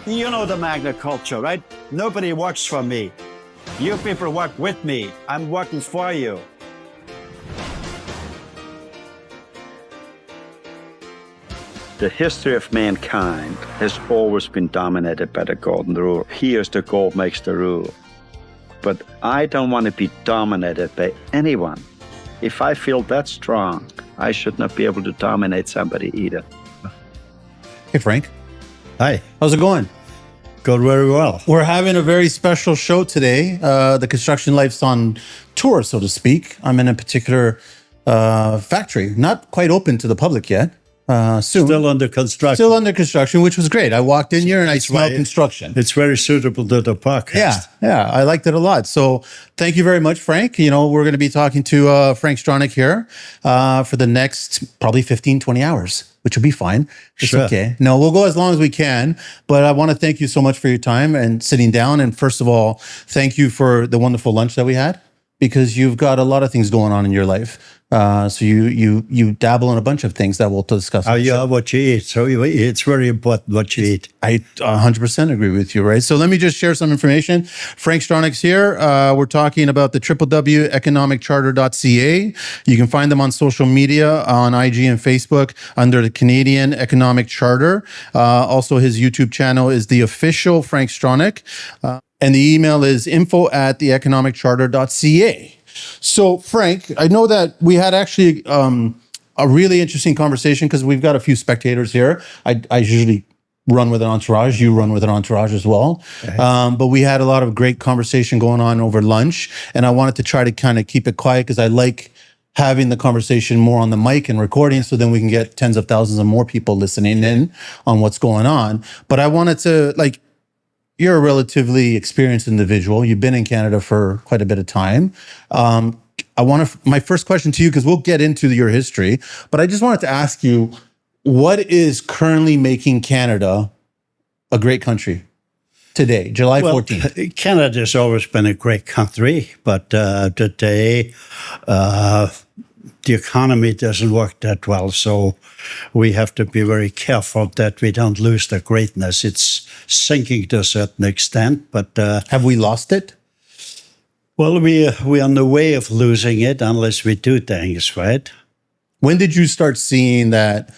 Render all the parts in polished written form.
You know the Magna culture, right? Nobody works for me. You people work with me. I'm working for you. The history of mankind has always been dominated by the golden rule. Here's the gold makes the rule. But I don't want to be dominated by anyone. If I feel that strong, I should not be able to dominate somebody either. Hey, Frank. Hi. How's it going? Going very well. We're having a very special show today. The Construction Life's on tour, so to speak. I'm in a particular factory, not quite open to the public yet. Soon. Still under construction. Still under construction, which was great. I walked in here and I smelled construction. It's very suitable to the podcast. Yeah, I liked it a lot. So thank you very much, Frank. You know, we're going to be talking to Frank Stronach here for the next probably 15, 20 hours, which will be fine. It's Sure. okay. No, we'll go as long as we can. But I want to thank you so much for your time and sitting down. And first of all, thank you for the wonderful lunch that we had, because you've got a lot of things going on in your life. So you dabble in a bunch of things that we'll discuss. You are what you eat. So it's very important what you eat. I 100% agree with you, right? So let me just share some information. Frank Stronach's here. We're talking about the www.economiccharter.ca. You can find them on social media, on IG and Facebook under the Canadian Economic Charter. Also, his YouTube channel is the official Frank Stronach. And the email is info@theeconomiccharter.ca. So, Frank, I know that we had actually a really interesting conversation because we've got a few spectators here. I usually run with an entourage. You run with an entourage as well. Okay. But we had a lot of great conversation going on over lunch, and I wanted to try to kind of keep it quiet because I like having the conversation more on the mic and recording, so then we can get tens of thousands of more people listening in on what's going on. But I wanted to, like, you're a relatively experienced individual. You've been in Canada for quite a bit of time. My first question to you, because we'll get into your history, but I just wanted to ask you, what is currently making Canada a great country today, July 14th? Canada's always been a great country, but today the economy doesn't work that well, so we have to be very careful that we don't lose the greatness. It's sinking to a certain extent, but have we lost it? Well, we're on the way of losing it unless we do things, right? When did you start seeing that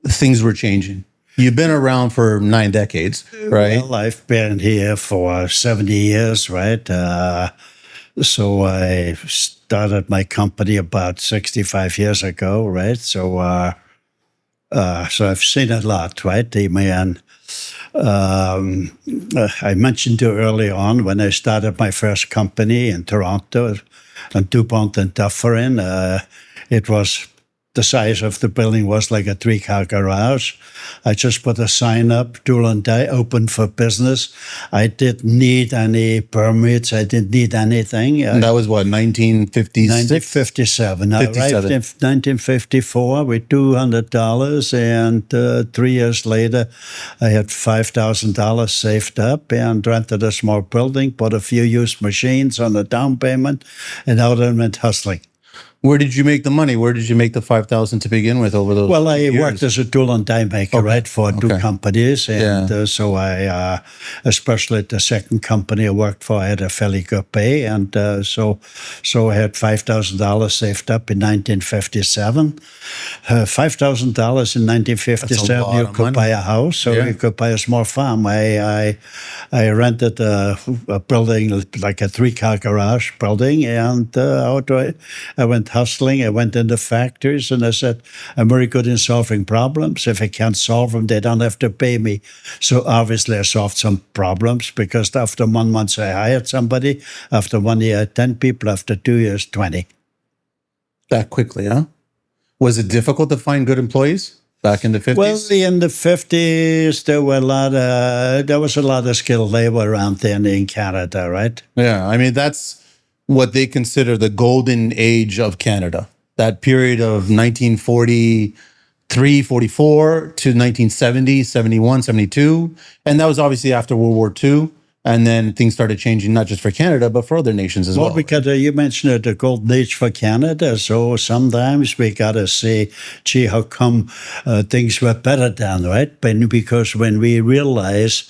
things were changing? You've been around for 9 decades, right? Well, I've been here for 70 years, right? So I started my company about 65 years ago, right? So I've seen a lot, right? I mentioned you early on when I started my first company in Toronto, and DuPont and Dufferin. It was the size of the building was like a 3-car garage. I just put a sign up, tool and die, open for business. I didn't need any permits. I didn't need anything. And that was what, 1956? 1957. I arrived in 1954 with $200, and 3 years later, I had $5,000 saved up and rented a small building, bought a few used machines on a down payment, and out I went hustling. Where did you make the money? Where did you make the $5,000 to begin with over those Well, I years? worked as a tool and die maker, right, for 2 companies. And so I, especially the second company I worked for, I had a fairly good pay. And so I had $5,000 saved up in 1957. $5,000 in 1957, you could buy a house, or you could buy a small farm. I rented a building, like a 3-car garage building, and I went hustling. I went into factories, and I said, I'm very good in solving problems. If I can't solve them, they don't have to pay me. So obviously I solved some problems, because after 1 month I hired somebody. After 1 year, I had 10 people. After 2 years, 20. That quickly, huh? Was it difficult to find good employees back in the 50s? Well, in the 50s, there was a lot of skilled labor around then in Canada, right? Yeah, I mean, that's what they consider the golden age of Canada. That period of 1943, 44 to 1970, 71, 72. And that was obviously after World War II. And then things started changing, not just for Canada, but for other nations as well. Well, because you mentioned the golden age for Canada, so sometimes we got to say, gee, how come things were better then, right? Because when we realize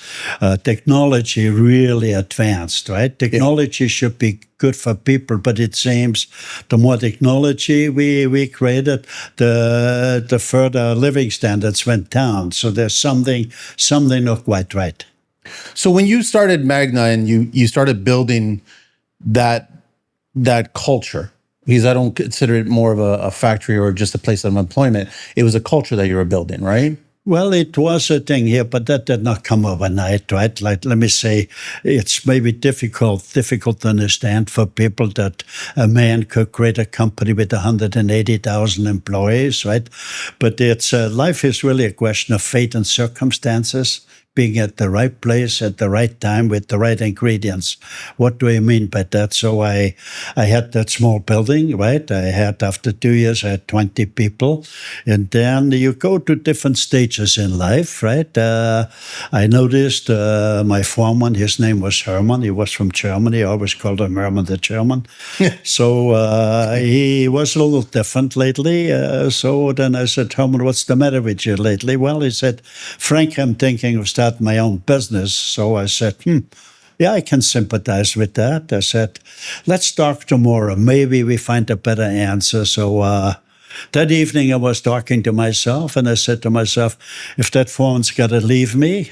technology really advanced, right? Technology should be good for people, but it seems the more technology we created, the further living standards went down. So there's something not quite right. So when you started Magna and you started building that culture, because I don't consider it more of a factory or just a place of employment, it was a culture that you were building, right? Well, it was a thing here, but that did not come overnight, right? Like, let me say, it's maybe difficult to understand for people that a man could create a company with 180,000 employees, right? But it's life is really a question of fate and circumstances. Being at the right place at the right time with the right ingredients. What do I mean by that? So I had that small building, right? After 2 years, I had 20 people. And then you go to different stages in life, right? I noticed my foreman, his name was Herman. He was from Germany. I always called him Herman the German. So he was a little different lately. So then I said, Herman, what's the matter with you lately? Well, he said, Frank, I'm thinking of starting my own business. So I said, yeah, I can sympathize with that. I said, let's talk tomorrow. Maybe we find a better answer. So that evening I was talking to myself and I said to myself, if that foreman's got to leave me,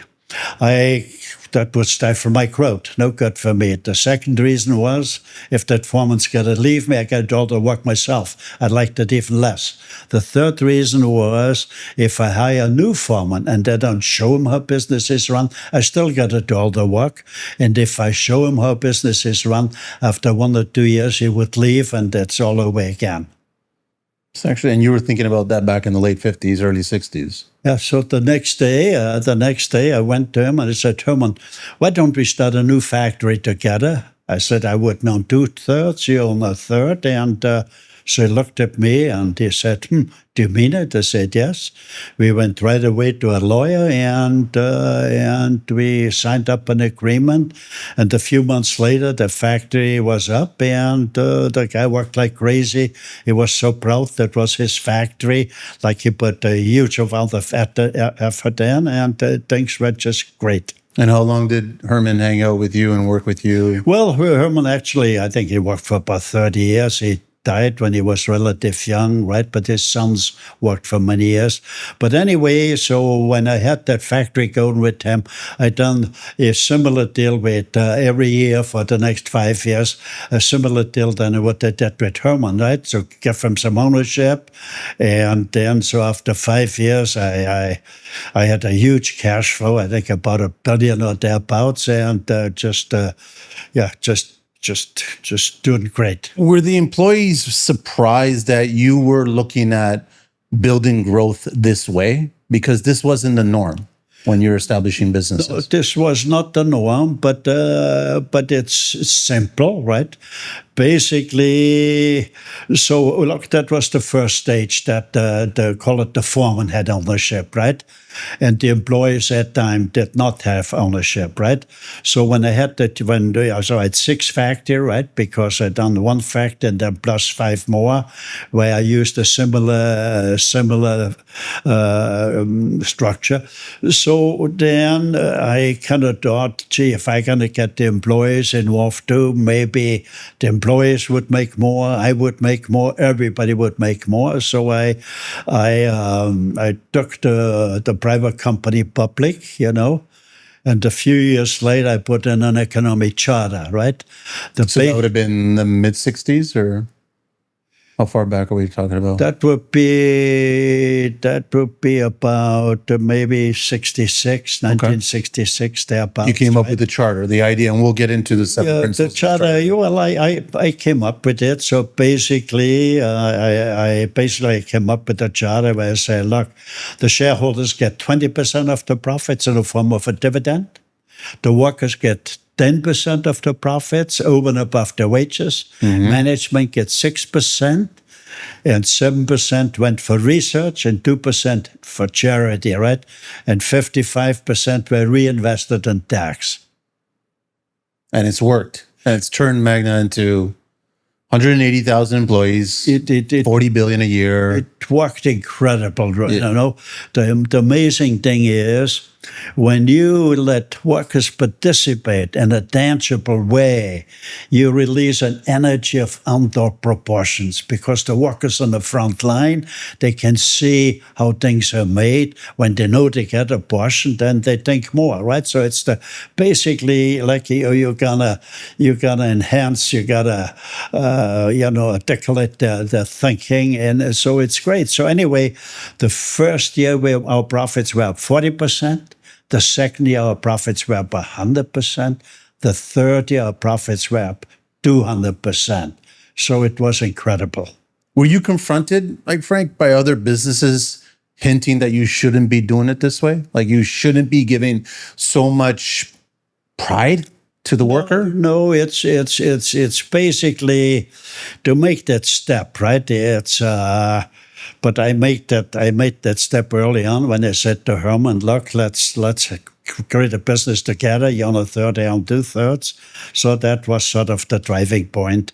that would stifle my growth. No good for me. The second reason was, if that foreman's got to leave me, I got to do all the work myself. I liked it even less. The third reason was, if I hire a new foreman and I don't show him how business is run, I still got to do all the work. And if I show him how business is run, after 1 or 2 years, he would leave and that's all over again. Actually, and you were thinking about that back in the late 50s, early 60s. Yeah, so the next day I went to him and I said, Herman, why don't we start a new factory together? I said, I would own 2/3, you own 1/3. And so he looked at me and he said, do you mean it? I said, yes. We went right away to a lawyer and we signed up an agreement. And a few months later, the factory was up and the guy worked like crazy. He was so proud that was his factory. Like he put a huge amount of effort in and things were just great. And how long did Herman hang out with you and work with you? Well, Herman actually, I think he worked for about 30 years. He died when he was relative young, right? But his sons worked for many years. But anyway, so when I had that factory going with him, I done a similar deal with every year for the next 5 years, a similar deal than what I did with Herman, right? So give him some ownership. And then, so after 5 years, I had a huge cash flow, I think about $1 billion or thereabouts, and just doing great. Were the employees surprised that you were looking at building growth this way? Because this wasn't the norm when you're establishing businesses. No, this was not the norm, but it's simple, right? Basically, so look, that was the first stage that call it the foreman had ownership, right? And the employees at that time did not have ownership, right? So when I had that, so I had 6 factories, right? Because I done 1 factory and then plus 5 more, where I used a similar structure. So then I kind of thought, gee, if I gonna get the employees involved too, maybe the employees would make more, I would make more, everybody would make more. So I took the private company public, and a few years later I put in an economic charter, right? So that would have been the mid-60s, or how far back are we talking about? That would be about maybe 1966, thereabouts. You came up with the charter, the idea, and we'll get into the seven principles. The charter, well, I came up with it. So basically, I came up with the charter where I say, look, the shareholders get 20% of the profits in the form of a dividend. The workers get 10% of the profits over and above the wages. Mm-hmm. Management gets 6%, and 7% went for research and 2% for charity, right? And 55% were reinvested in tax. And it's worked. And it's turned Magna into 180,000 employees, It 40 billion a year. It worked incredible, you know. The amazing thing is when you let workers participate in a tangible way, you release an energy of under proportions because the workers on the front line, they can see how things are made. When they know they get a portion, then they think more, right? So it's basically like you're gonna enhance, you gotta articulate the thinking, and so it's great. So anyway, the first year our profits were up 40%. The second year our profits were up 100%. The third year our profits were up 200%. So it was incredible. Were you confronted, like Frank, by other businesses hinting that you shouldn't be doing it this way? Like you shouldn't be giving so much pride to the worker? No, it's basically to make that step, right? It's but I made that step early on when I said to Herman, look, let's create a business together. You're on a third, I'm on 2/3. So that was sort of the driving point.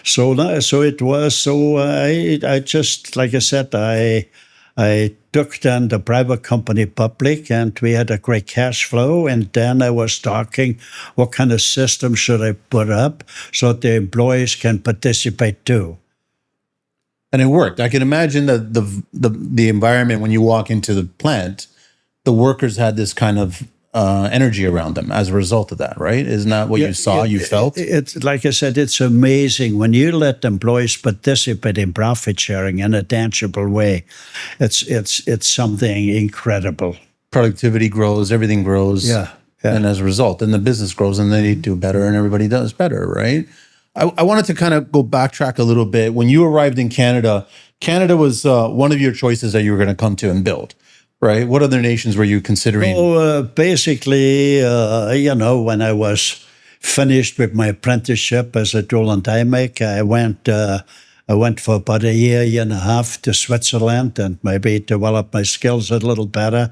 So it was. So I just, like I said, I took then the private company public, and we had a great cash flow. And then I was talking, what kind of system should I put up so the employees can participate too? And it worked. I can imagine that the environment when you walk into the plant, the workers had this kind of energy around them as a result of that, right? Isn't that what you saw, you felt? It's like I said, it's amazing when you let employees participate in profit sharing in a tangible way. It's something incredible. Productivity grows, everything grows. Yeah. And as a result, then the business grows and they do better and everybody does better, right? I wanted to kind of go backtrack a little bit. When you arrived in Canada, Canada was one of your choices that you were going to come to and build, right? What other nations were you considering? Basically, when I was finished with my apprenticeship as a tool and die maker, I went for about a year and a half to Switzerland and maybe develop my skills a little better.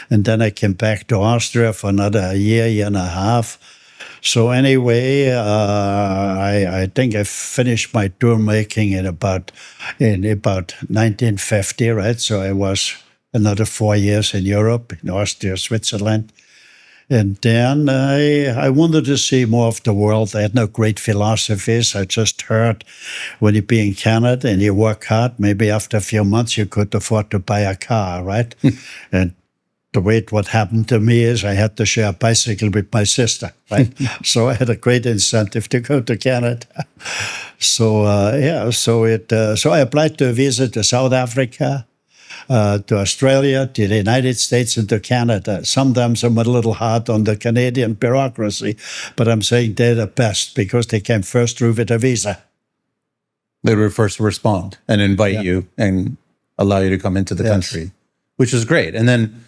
And then I came back to Austria for another year and a half. So anyway, I think I finished my tour making in about 1950, right? So I was another 4 years in Europe, in Austria, Switzerland. And then I wanted to see more of the world. I had no great philosophies. I just heard when you be in Canada and you work hard, maybe after a few months you could afford to buy a car, right? And the way what happened to me is I had to share a bicycle with my sister, right? So I had a great incentive to go to Canada. So so I applied to a visa to South Africa, to Australia, to the United States, and to Canada. Sometimes I'm a little hard on the Canadian bureaucracy, but I'm saying they're the best because they came first through with a visa. They were first to respond and invite you and allow you to come into the country, which was great. And then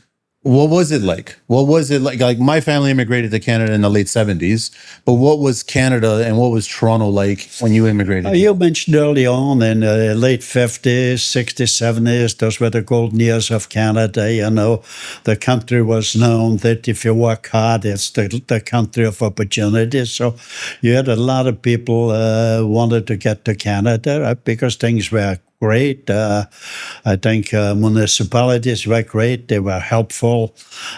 what was it like? What was it like? Like my family immigrated to Canada in the late 70s, but what was Canada and what was Toronto like when you immigrated? You mentioned early on in the late 50s, 60s, 70s, those were the golden years of Canada. You know, the country was known that if you work hard, it's the country of opportunity. So you had a lot of people wanted to get to Canada because things were great. I think municipalities were great. They were helpful.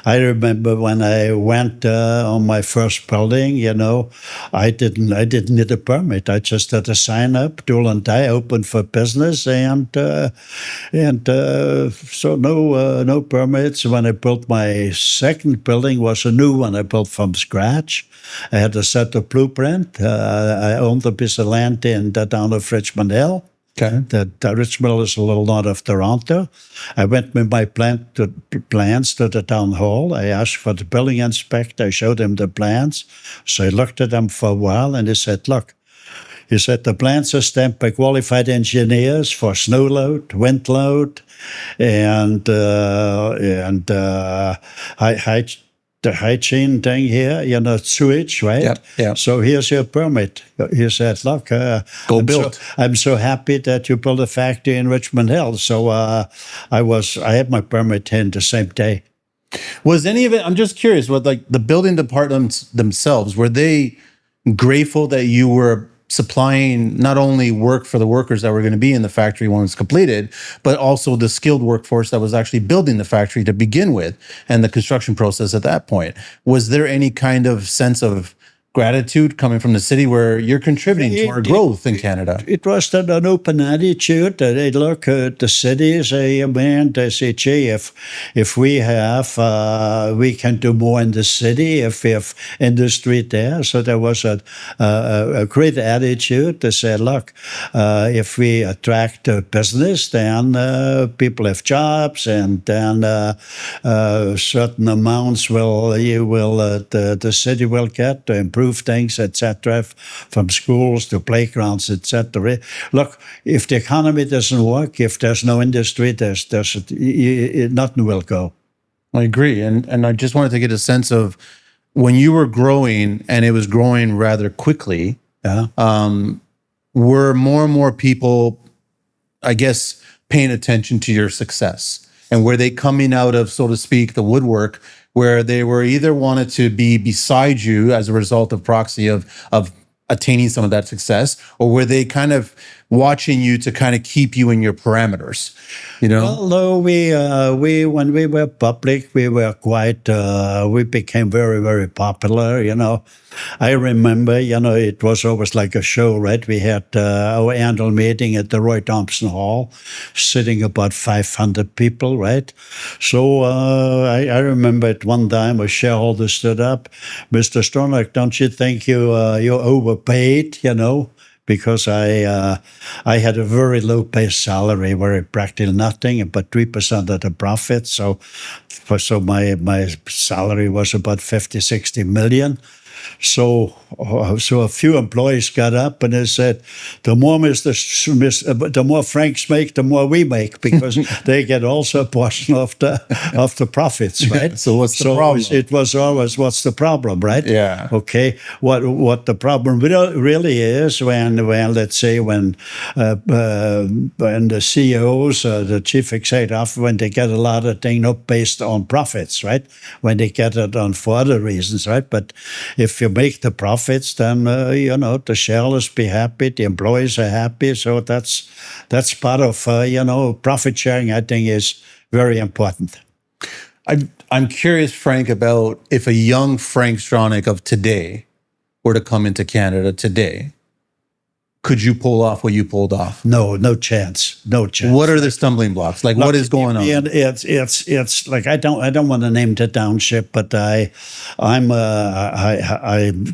I remember when I went on my first building, you know, I didn't need a permit. I just had to sign up, tool and die, open for business, and so no permits. When I built my second building, was a new one I built from scratch. I had a set of blueprint. I owned a piece of land in the town of Richmond Hill. Okay. The Richmond is a little north of Toronto. I went with my plans to the town hall. I asked for the building inspector. I showed him the plans. So he looked at them for a while and he said, look, the plans are stamped by qualified engineers for snow load, wind load, and the hygiene thing here, you know, sewage, right? Yeah. So here's your permit. He said, look, I'm so happy that you built a factory in Richmond Hill. So I had my permit in the same day. Was any of it, I'm just curious, what like the building departments themselves, were they grateful that you were supplying not only work for the workers that were going to be in the factory when it's completed, but also the skilled workforce that was actually building the factory to begin with and the construction process at that point. Was there any kind of sense of gratitude coming from the city where you're contributing to our growth in Canada? It was an open attitude. They look at the cities, man, they say, gee, if we have, we can do more in the city if we have industry there. So there was a great attitude to say, look, if we attract business, then people have jobs, and then certain amounts the city will get to improve things, etc., from schools to playgrounds, etc. Look, if the economy doesn't work, if there's no industry, nothing will go. I agree, and I just wanted to get a sense of when you were growing, and it was growing rather quickly. Yeah. Were more and more people, I guess, paying attention to your success, and were they coming out of, so to speak, the woodwork, where they were either wanted to be beside you as a result of proxy of attaining some of that success, or were they kind of watching you to kind of keep you in your parameters? Well, no, we when we were public, we were quite, we became very, very popular, I remember, it was always like a show, right? We had our annual meeting at the Roy Thompson Hall, sitting about 500 people, right? So I remember at one time a shareholder stood up, Mr. Stronach, don't you think you're overpaid, because I had a very low base salary, very practically nothing, about 3% of the profit. So my salary was about 50, 60 million. So a few employees got up and they said, the more Franks make, the more we make, because they get also a portion of the profits, right? So what's the problem? It was always, what's the problem, right? Yeah. Okay. What the problem really is when let's say when the CEOs, the chief executive, when they get a lot of things not based on profits, right? When they get it on for other reasons, right? But if you make the profits, then the shareholders be happy, the employees are happy. So that's part of profit sharing. I think is very important. I'm curious, Frank, about if a young Frank Stronach of today were to come into Canada today, could you pull off what you pulled off? No chance. No chance. What are the stumbling blocks? Like, what is going on? And it's like I don't want to name the township, but I've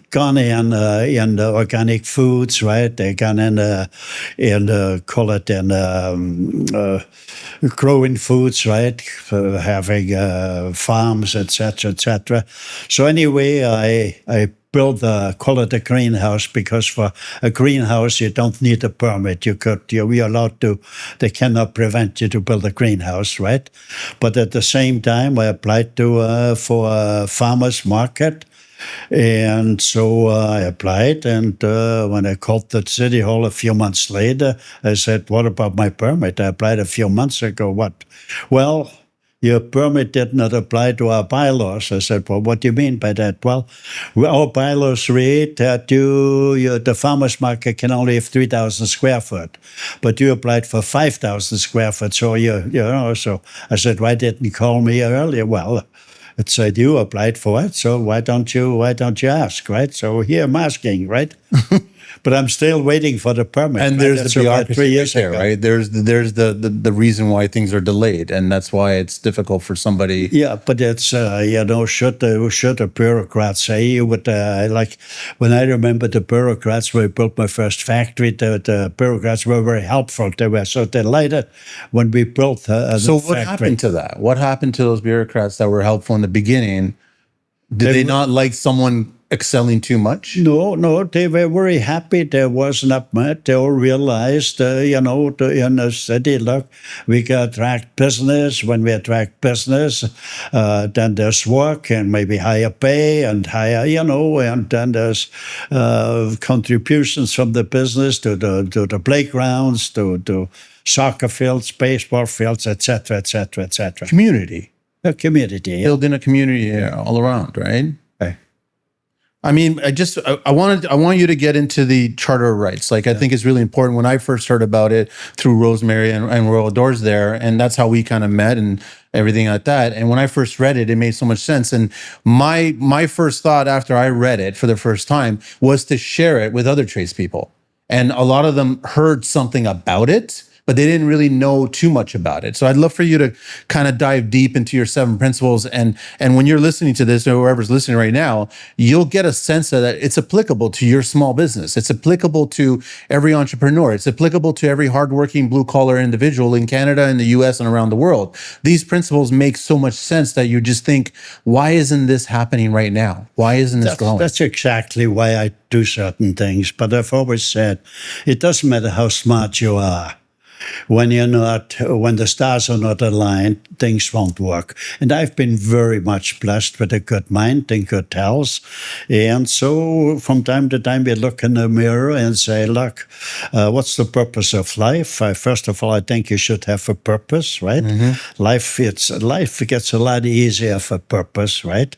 gone in the organic foods, right? They gone in call it growing foods, right? Having farms, etc., etc. So anyway, I build call it a greenhouse, because for a greenhouse you don't need a permit. You're allowed to. They cannot prevent you to build a greenhouse, right? But at the same time, I applied for a farmers market. And so I applied, and when I called the city hall a few months later, I said, what about my permit? I applied a few months ago. What? Well, your permit did not apply to our bylaws. I said, well, what do you mean by that? Well, our bylaws read that the farmer's market can only have 3,000 square foot, but you applied for 5,000 square foot. So, so I said, why didn't you call me earlier? Well, it said you applied for it, so why don't you ask, right? So here I'm asking, right? But I'm still waiting for the permit. And there's the bureaucracy 3 years there, ago. right? There's the reason why things are delayed, and that's why it's difficult for somebody. Yeah, but it's should the bureaucrats say you would like when I remember the bureaucrats when I built my first factory, the bureaucrats were very helpful. They were so delighted when we built the So what factory. happened to that? What happened to those bureaucrats that were helpful in the beginning? Did they not like someone excelling too much? No, they were very happy. There was not much. They all realized, in the city, look, we can attract business. When we attract business, then there's work and maybe higher pay and higher, and then there's contributions from the business to the playgrounds, to soccer fields, baseball fields, etc., etc., etc. Community. A community. Yeah. Building a community all around, right? Okay. I mean, I want you to get into the Charter of Rights. Like, I think it's really important. When I first heard about it through Rosemary and Royal Doors there, and that's how we kind of met and everything like that. And when I first read it, it made so much sense. And my first thought after I read it for the first time was to share it with other tradespeople. And a lot of them heard something about it, but they didn't really know too much about it. So I'd love for you to kind of dive deep into your 7 principles. And when you're listening to this, or whoever's listening right now, you'll get a sense of that it's applicable to your small business. It's applicable to every entrepreneur. It's applicable to every hardworking blue-collar individual in Canada, in the US, and around the world. These principles make so much sense that you just think, why isn't this happening right now? Why isn't this growing? That's exactly why I do certain things. But I've always said, it doesn't matter how smart you are. When the stars are not aligned, things won't work. And I've been very much blessed with a good mind and good health. And so from time to time, we look in the mirror and say, look, what's the purpose of life? First of all, I think you should have a purpose, right? Mm-hmm. Life gets a lot easier for purpose, right?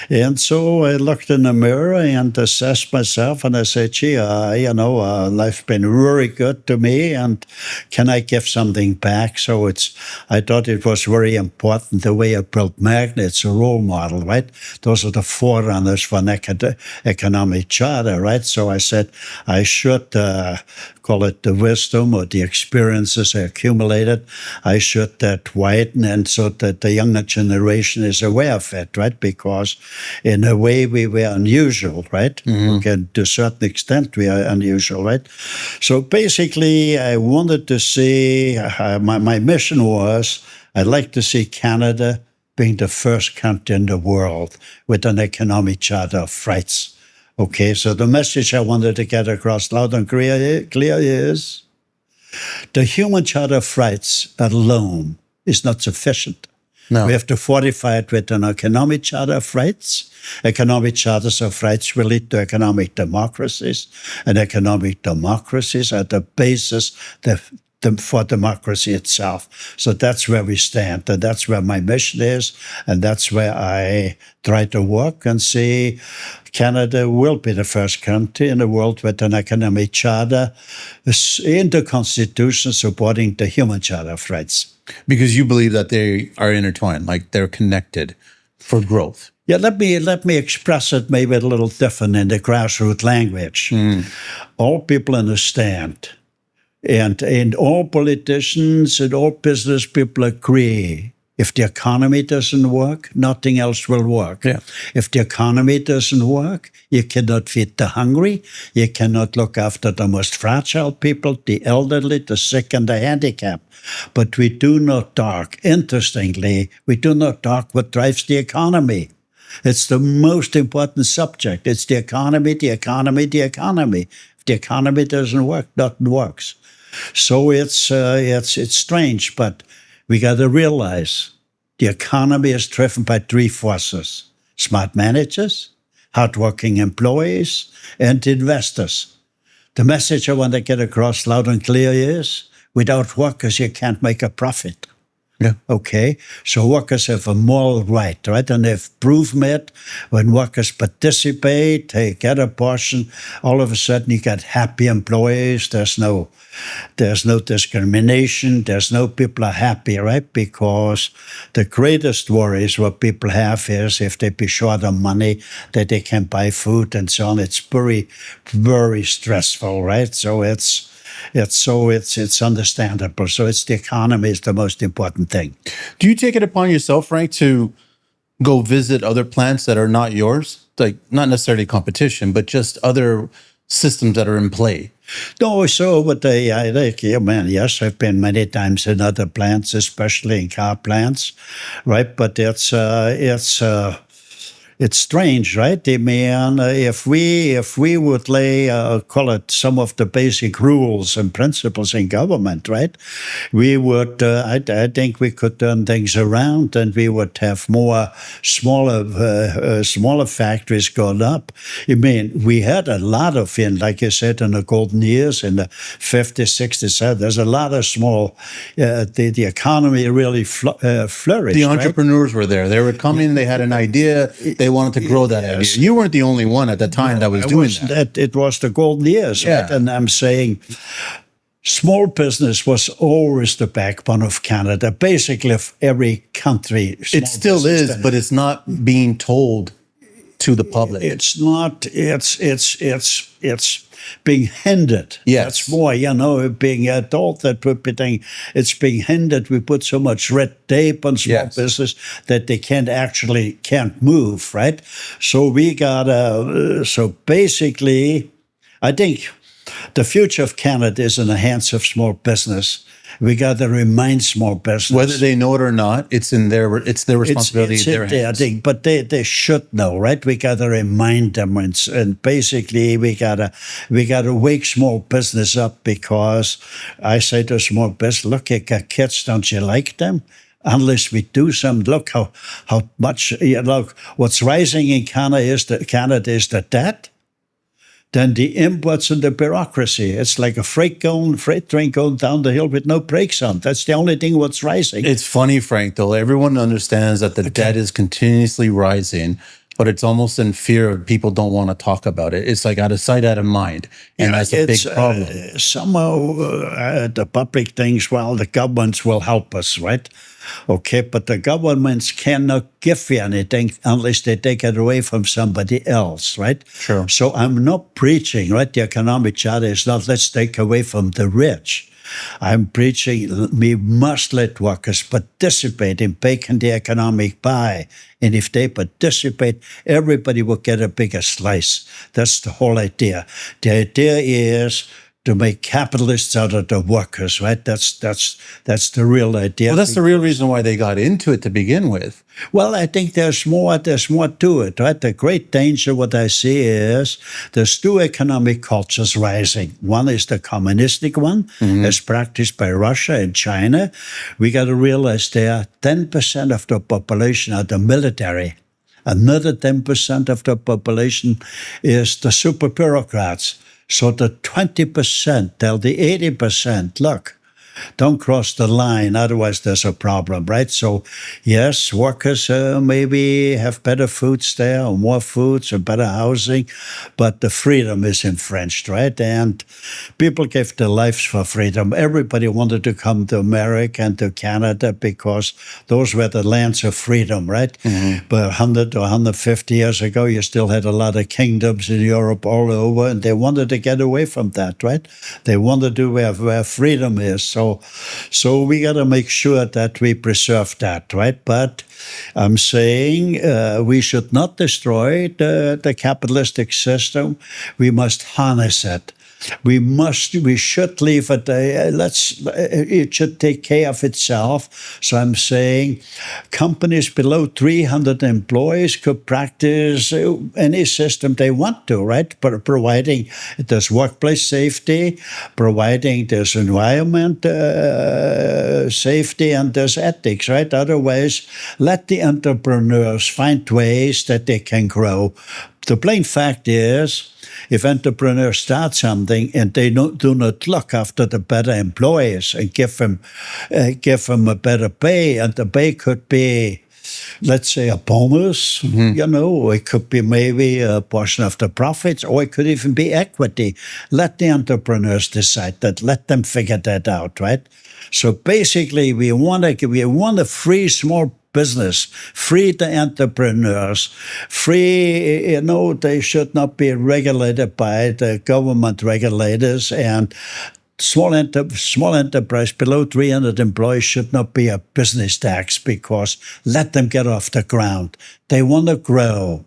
And so I looked in the mirror and assessed myself, and I said, gee, life's been very good to me, and can I give something back? So I thought it was very important the way I built Magna. It's a role model, right? Those are the forerunners for an economic charter, right? So I said I should call it the wisdom or the experiences I accumulated. I should widen, and so that the younger generation is aware of it, right? Because in a way we were unusual, right? Mm-hmm. Okay, to a certain extent we are unusual, right? So basically I wanted to see, my mission was, I'd like to see Canada being the first country in the world with an economic charter of rights. Okay, so the message I wanted to get across loud and clear is, the human charter of rights alone is not sufficient. No. We have to fortify it with an economic charter of rights. Economic charters of rights will lead to economic democracies, and economic democracies are the basis for democracy itself. So that's where we stand, and that's where my mission is, and that's where I try to work and see Canada will be the first country in the world with an economic charter in the Constitution supporting the human charter of rights. Because you believe that they are intertwined, like they're connected for growth. Yeah, let me express it maybe a little different in the grassroots language. All people understand, and all politicians and all business people agree, if the economy doesn't work, nothing else will work. Yeah. If the economy doesn't work, you cannot feed the hungry, you cannot look after the most fragile people, the elderly, the sick, and the handicapped. But we do not talk, interestingly, we do not talk what drives the economy. It's the most important subject. It's the economy, the economy, the economy. If the economy doesn't work, nothing works. So it's strange, but we got to realize the economy is driven by 3 forces: smart managers, hardworking employees, and investors. The message I want to get across loud and clear is, without workers, you can't make a profit. Yeah. Okay, so workers have a moral right, right? And they've proven it. When workers participate, they get a portion. All of a sudden, you get happy employees. There's no discrimination. There's no people are happy, right? Because the greatest worries what people have is if they be short on money, that they can buy food and so on. It's very, very stressful, right? So it's understandable. So it's the economy is the most important thing. Do you take it upon yourself, Frank, to go visit other plants that are not yours? Like, not necessarily competition, but just other systems that are in play? No, so but yes, I've been many times in other plants, especially in car plants, right? But it's strange, right? I mean, if we would call it some of the basic rules and principles in government, right? We would, I think we could turn things around, and we would have more smaller factories going up. I mean, we had a lot of, like you said, in the golden years, in the 50s, 60s, there's a lot of small, the economy really flourished. The entrepreneurs were there. They were coming, they had an idea, They wanted to grow that idea. You weren't the only one at the time that was doing that. It was the golden years, right? And I'm saying small business was always the backbone of Canada, basically of every country. It still is, but it's not being told to the public. It's not. It's being hindered. Yes. That's more, being adult that would be thing. It's being hindered. We put so much red tape on small business that they can't move, right? So we gotta, so basically, I think the future of Canada is in the hands of small business. We got to remind small business, whether they know it or not. It's their responsibility. It's in their hands. But they should know, right? We got to remind them, and basically we gotta wake small business up, because I say to small business, look, you got kids, don't you like them? Unless we do some, look how much. Look, what's rising in Canada is the debt. Then the imports and the bureaucracy. It's like a freight train going down the hill with no brakes on. That's the only thing what's rising. It's funny, Frank, though. Everyone understands that the debt is continuously rising, but it's almost in fear of people don't want to talk about it. It's like out of sight, out of mind. And that's a big problem. Somehow the public thinks, well, the governments will help us, right? Okay, but the governments cannot give you anything unless they take it away from somebody else, right? Sure. So I'm not preaching, right? The economic charter is not let's take away from the rich. I'm preaching we must let workers participate in making the economic pie. And if they participate, everybody will get a bigger slice. That's the whole idea. The idea is to make capitalists out of the workers, right? That's the real idea. Well, that's the real reason why they got into it to begin with. Well, I think there's more to it, right? The great danger, what I see is there's two economic cultures rising. One is the communistic one, as practiced by Russia and China. We got to realize there are 10% of the population are the military. Another 10% of the population is the super bureaucrats. So the 20% tell the 80%, look, don't cross the line, otherwise there's a problem, right? So, yes, workers maybe have better foods there, or more foods, or better housing, but the freedom is infringed, right? And people gave their lives for freedom. Everybody wanted to come to America and to Canada because those were the lands of freedom, right? But 100 or 150 years ago, you still had a lot of kingdoms in Europe all over, and they wanted to get away from that, right? They wanted to where freedom is. So we got to make sure that we preserve that, right? But I'm saying we should not destroy the capitalistic system. We must harness it. We should leave it. It should take care of itself. So I'm saying companies below 300 employees could practice any system they want to, right? But providing there's workplace safety, providing there's environment safety, and there's ethics, right? Otherwise, let the entrepreneurs find ways that they can grow. The plain fact is, if entrepreneurs start something and they do not look after the better employees and give them a better pay, and the pay could be, let's say, a bonus, or it could be maybe a portion of the profits, or it could even be equity. Let the entrepreneurs decide that. Let them figure that out, right? So basically, we want to free small business, free the entrepreneurs, free, they should not be regulated by the government regulators, and small enterprise below 300 employees should not be a business tax, because let them get off the ground. They want to grow.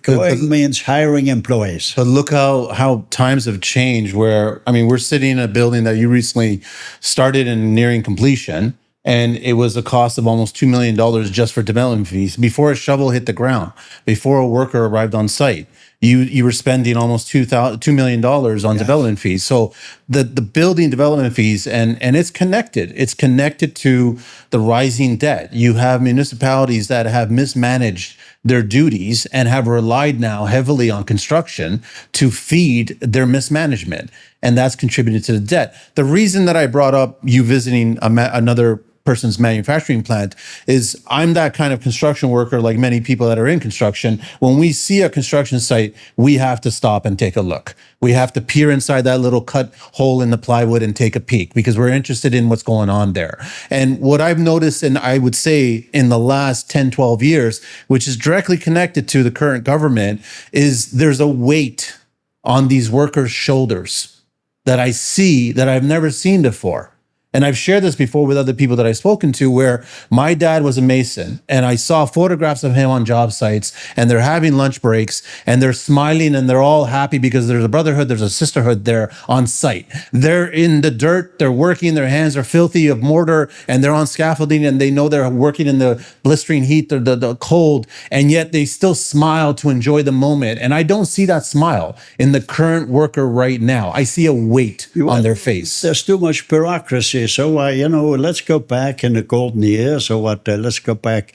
Growing means hiring employees. But look how times have changed, where, we're sitting in a building that you recently started and nearing completion, and it was a cost of almost $2 million just for development fees. Before a shovel hit the ground, before a worker arrived on site, you were spending almost $2 million on development fees. So the building development fees, and it's connected. It's connected to the rising debt. You have municipalities that have mismanaged their duties and have relied now heavily on construction to feed their mismanagement. And that's contributed to the debt. The reason that I brought up you visiting another person's manufacturing plant is I'm that kind of construction worker, like many people that are in construction. When we see a construction site, we have to stop and take a look. We have to peer inside that little cut hole in the plywood and take a peek because we're interested in what's going on there. And what I've noticed, and I would say in the last 10, 12 years, which is directly connected to the current government, is there's a weight on these workers' shoulders that I see that I've never seen before. And I've shared this before with other people that I've spoken to, where my dad was a mason and I saw photographs of him on job sites and they're having lunch breaks and they're smiling and they're all happy because there's a brotherhood, there's a sisterhood there on site. They're in the dirt, they're working, their hands are filthy of mortar and they're on scaffolding and they know they're working in the blistering heat, the cold, and yet they still smile to enjoy the moment. And I don't see that smile in the current worker right now. I see a weight on their face. There's too much bureaucracy. So, let's go back in the golden years. So let's go back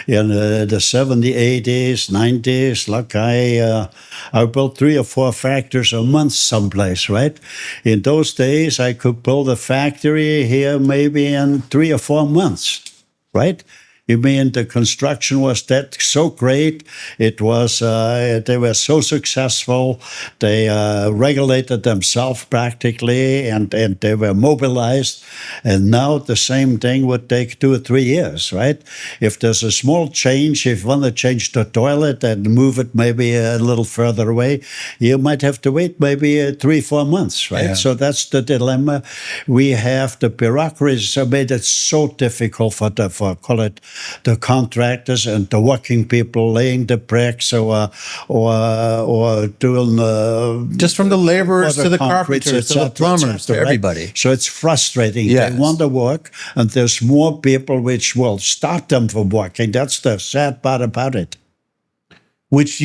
in the 70s, 80s, 90s. Look, I built 3 or 4 factories a month someplace, right? In those days, I could build a factory here maybe in 3 or 4 months, right? You mean the construction was that so great? It was, they were so successful. They regulated themselves practically and they were mobilized. And now the same thing would take 2 or 3 years, right? If there's a small change, if you want to change the toilet and move it maybe a little further away, you might have to wait maybe 3 or 4 months, right? Yeah. So that's the dilemma. We have the bureaucracy made it so difficult for call it, the contractors and the working people laying the bricks or doing just from the laborers to the concrete, carpenters to the plumbers to everybody. So it's frustrating. Yes. They want to work, and there's more people which will stop them from working. That's the sad part about it. Which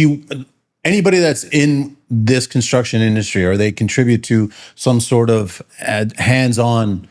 anybody that's in this construction industry or they contribute to some sort of hands-on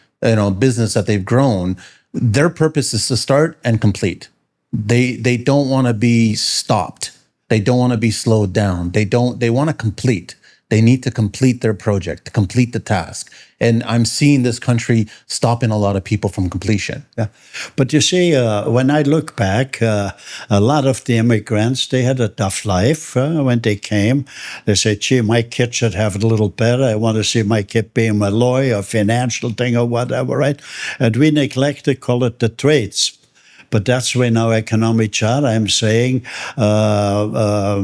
business that they've grown, their purpose is to start and complete. They don't want to be stopped. They don't want to be slowed down. They want to complete. They need to complete their project, to complete the task. And I'm seeing this country stopping a lot of people from completion. Yeah. But you see, when I look back, a lot of the immigrants, they had a tough life when they came. They said, gee, my kid should have it a little better. I want to see my kid being a lawyer, a financial thing or whatever, right? And we neglect to call it the trades. But that's when our economic chart, I'm saying high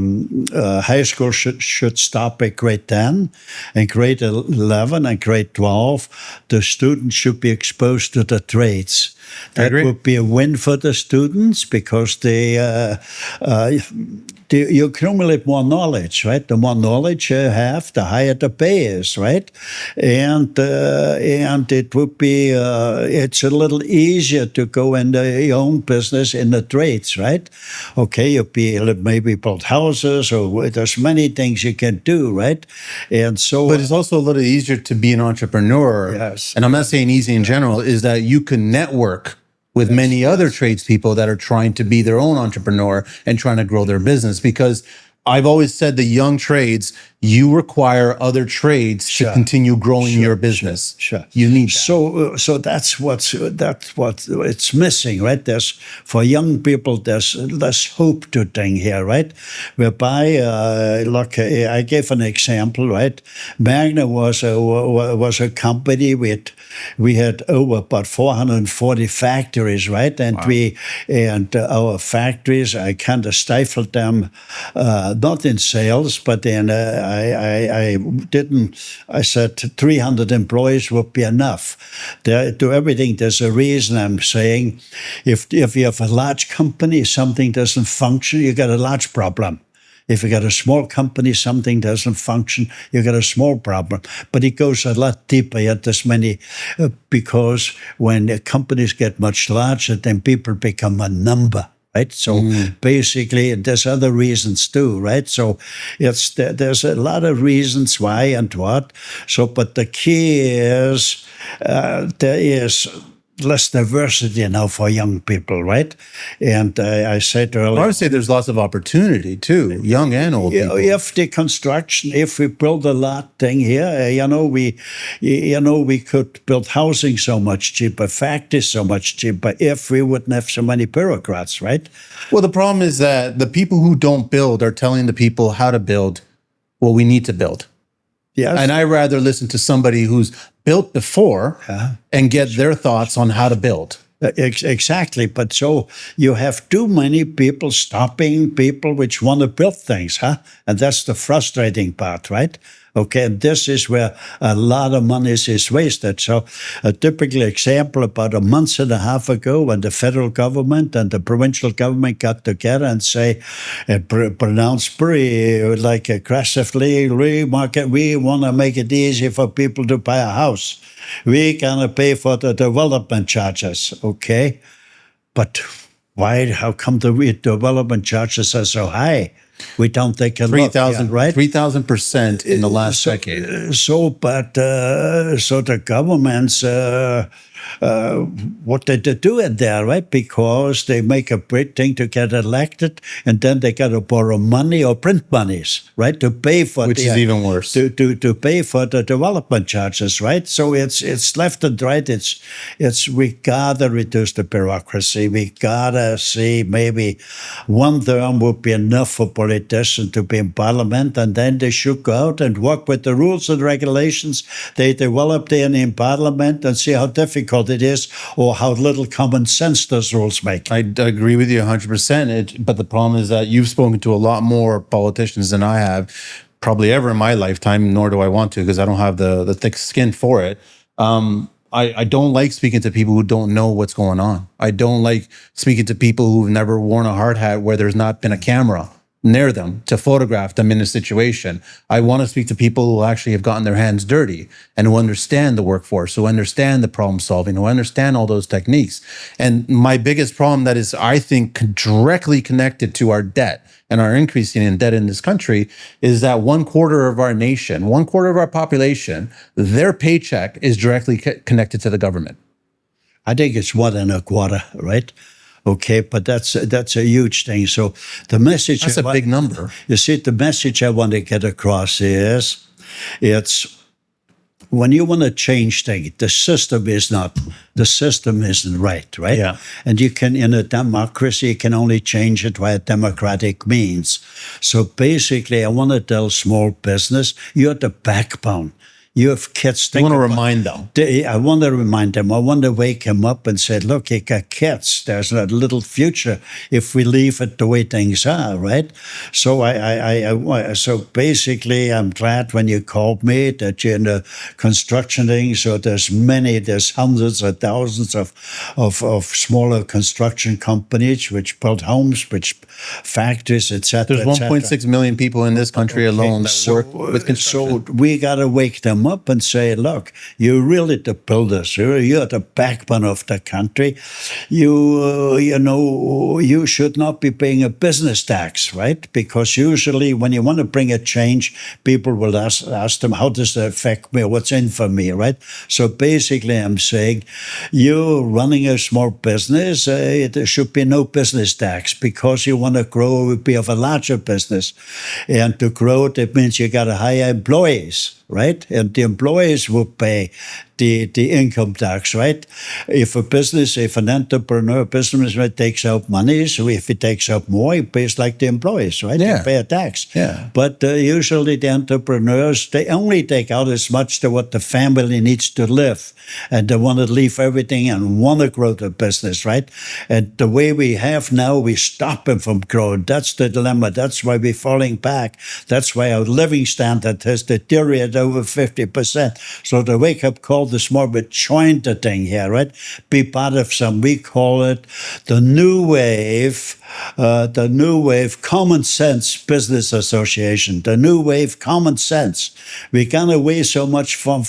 school should stop at grade 10 and grade 11 and grade 12. The students should be exposed to the trades. That would be a win for the students because you accumulate more knowledge, right? The more knowledge you have, the higher the pay is, right? And it would be it's a little easier to go into your own business in the trades, right? Okay, you maybe build houses or there's many things you can do, right? And so, but it's also a little easier to be an entrepreneur. Yes. And I'm not saying easy in general, is that you can network with many other tradespeople that are trying to be their own entrepreneur and trying to grow their business. Because I've always said the young trades, you require other trades to continue growing your business. Sure. You need that. So that's what it's missing, right? For young people, there's less hope to thing here, right? Whereby, look, I gave an example, right? Magna was a company we had over about 440 factories, right? And wow. Our factories, I kind of stifled them. Not in sales, but in I said 300 employees would be enough. To everything, there's a reason. I'm saying if you have a large company, something doesn't function, you got a large problem. If you got a small company, something doesn't function, you got a small problem. But it goes a lot deeper. You have this many, because when companies get much larger, then people become a number. Right, so basically, there's other reasons too, right? So there's a lot of reasons why and what. So, but the key is there is less diversity now for young people, right? And I said earlier, I would say there's lots of opportunity too, young and old people. if the construction, if we build a lot thing here, we could build housing so much cheaper, factories so much cheaper, if we wouldn't have so many bureaucrats, right? Well, the problem is that the people who don't build are telling the people how to build what we need to build. Yes. And I rather listen to somebody who's built before and get their thoughts on how to build. Exactly. But so you have too many people stopping people which want to build things, huh? And that's the frustrating part, right? Okay, and this is where a lot of money is wasted. So a typical example, about a month and a half ago, when the federal government and the provincial government got together and pronounced pretty like aggressively, we want to make it easy for people to buy a house. We're going to pay for the development charges, okay? But why, how come the development charges are so high? We don't take a 3,000, right? 3,000% in the last decade. So the governments, what did they do in there, right? Because they make a great thing to get elected, and then they got to borrow money or print monies, right, to pay for which is even worse. To pay for the development charges, right? So it's left and right. It's we gotta reduce the bureaucracy. We gotta see maybe one term would be enough for politicians to be in parliament, and then they should go out and work with the rules and regulations they developed in parliament and see how difficult it is or how little common sense those rules make. I agree with you 100%. But the problem is that you've spoken to a lot more politicians than I have probably ever in my lifetime, nor do I want to, because I don't have the thick skin for it. I don't like speaking to people who don't know what's going on. I don't like speaking to people who've never worn a hard hat where there's not been a camera near them to photograph them in a situation. I want to speak to people who actually have gotten their hands dirty and who understand the workforce, who understand the problem solving, who understand all those techniques. And my biggest problem that is, I think, directly connected to our debt and our increasing in debt in this country is that 1/4 of our nation, 1/4 of our population, their paycheck is directly connected to the government. I think it's 1.25, right? Okay, but that's a huge thing. So the message... That's a big number. You see, the message I want to get across is, it's when you want to change things, the system isn't right? Yeah. And you can, in a democracy, you can only change it via democratic means. So basically, I want to tell small business, you're the backbone. You have kids. I want to remind them. I want to remind them. I want to wake them up and say, look, you got kids. There's a little future if we leave it the way things are, right? So so basically, I'm glad when you called me that you're in the construction thing. So there's hundreds or thousands of smaller construction companies which build homes, which factories, etc. There's 1.6 million people in this country alone that work with construction. So we got to wake them up and say, look, you're really the builders. You're the backbone of the country. You should not be paying a business tax, right? Because usually when you want to bring a change, people will ask them, how does that affect me? What's in for me, right? So basically I'm saying, you're running a small business, there should be no business tax because you want to grow, be of a larger business. And to grow, that means you got to hire employees, right? And the employees will pay the income tax, right? If an entrepreneur, businessman takes out money, so if he takes out more, he pays like the employees, right? Yeah. They pay a tax. Yeah. But usually the entrepreneurs, they only take out as much to what the family needs to live. And they want to leave everything and want to grow the business, right? And the way we have now, we stop them from growing. That's the dilemma. That's why we're falling back. That's why our living standard has deteriorated over 50%. So the wake-up call this morning, we joined the thing here, right? Be part of some, we call it the new wave common sense business association, the new wave common sense. We gone away so much from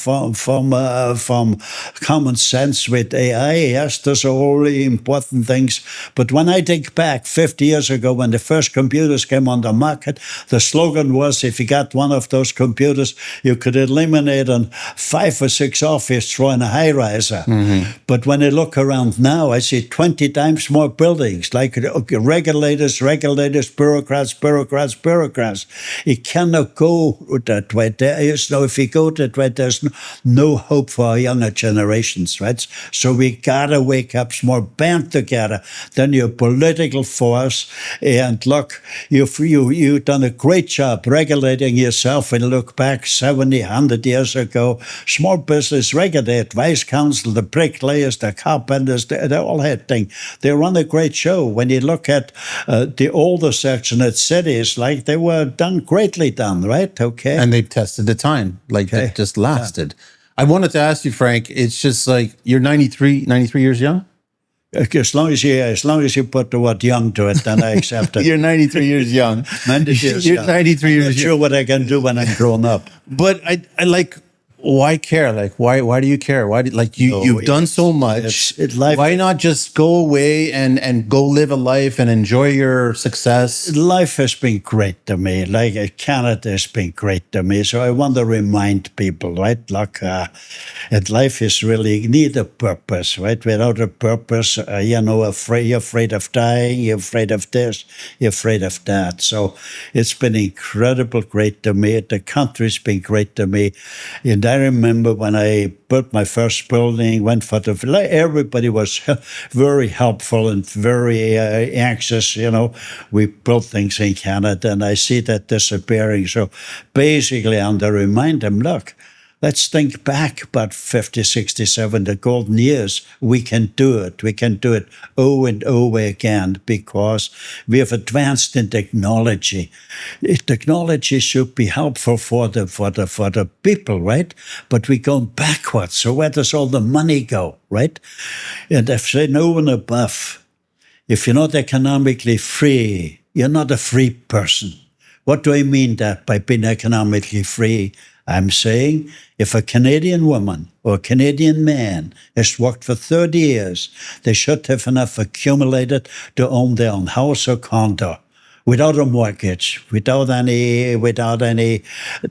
common sense with AI. Yes, those are all really important things. But when I think back 50 years ago when the first computers came on the market, the slogan was, if you got one of those computers, you could eliminate 5 or 6 office coffee straw in a high riser. But when I look around now, I see 20 times more buildings, like regulators, bureaucrats. It cannot go that way. There is no, if you go that way, there's no hope for our younger generations, right? So we gotta wake up, more band together than your political force. And look, you've done a great job regulating yourself. When you look back 70, 100 years ago, small business regulated, vice council, the bricklayers, the carpenters, they all had things. They run a great show. When you look at the older section at cities, like they were greatly done, right? Okay. And they tested the time, like it just lasted. I wanted to ask you, Frank, it's just like you're 93 years young? As long as you put the word young to it, then I accept it. You're 93 years young. 90 years You're young. 93 years young. I'm not sure what I can do when I'm grown up. But I like, why care? Like, why do you care? You've done so much. Why not just go away and go live a life and enjoy your success? Life has been great to me. Like Canada has been great to me. So I want to remind people, right? Like, that life is really need a purpose, right? Without a purpose, you're afraid of dying, you're afraid of this, you're afraid of that. So it's been incredible, great to me. The country's been great to me. And I remember when I built my first building, went for everybody was very helpful and very anxious. We built things in Canada, and I see that disappearing. So basically, I'm to remind them, look, let's think back about 50, 67, the golden years. We can do it. We can do it over and over again because we have advanced in technology. Technology should be helpful for the people, right? But we're going backwards. So where does all the money go, right? And if they know and above, if you're not economically free, you're not a free person. What do I mean that by being economically free? I'm saying if a Canadian woman or a Canadian man has worked for 30 years, they should have enough accumulated to own their own house or condo without a mortgage, without any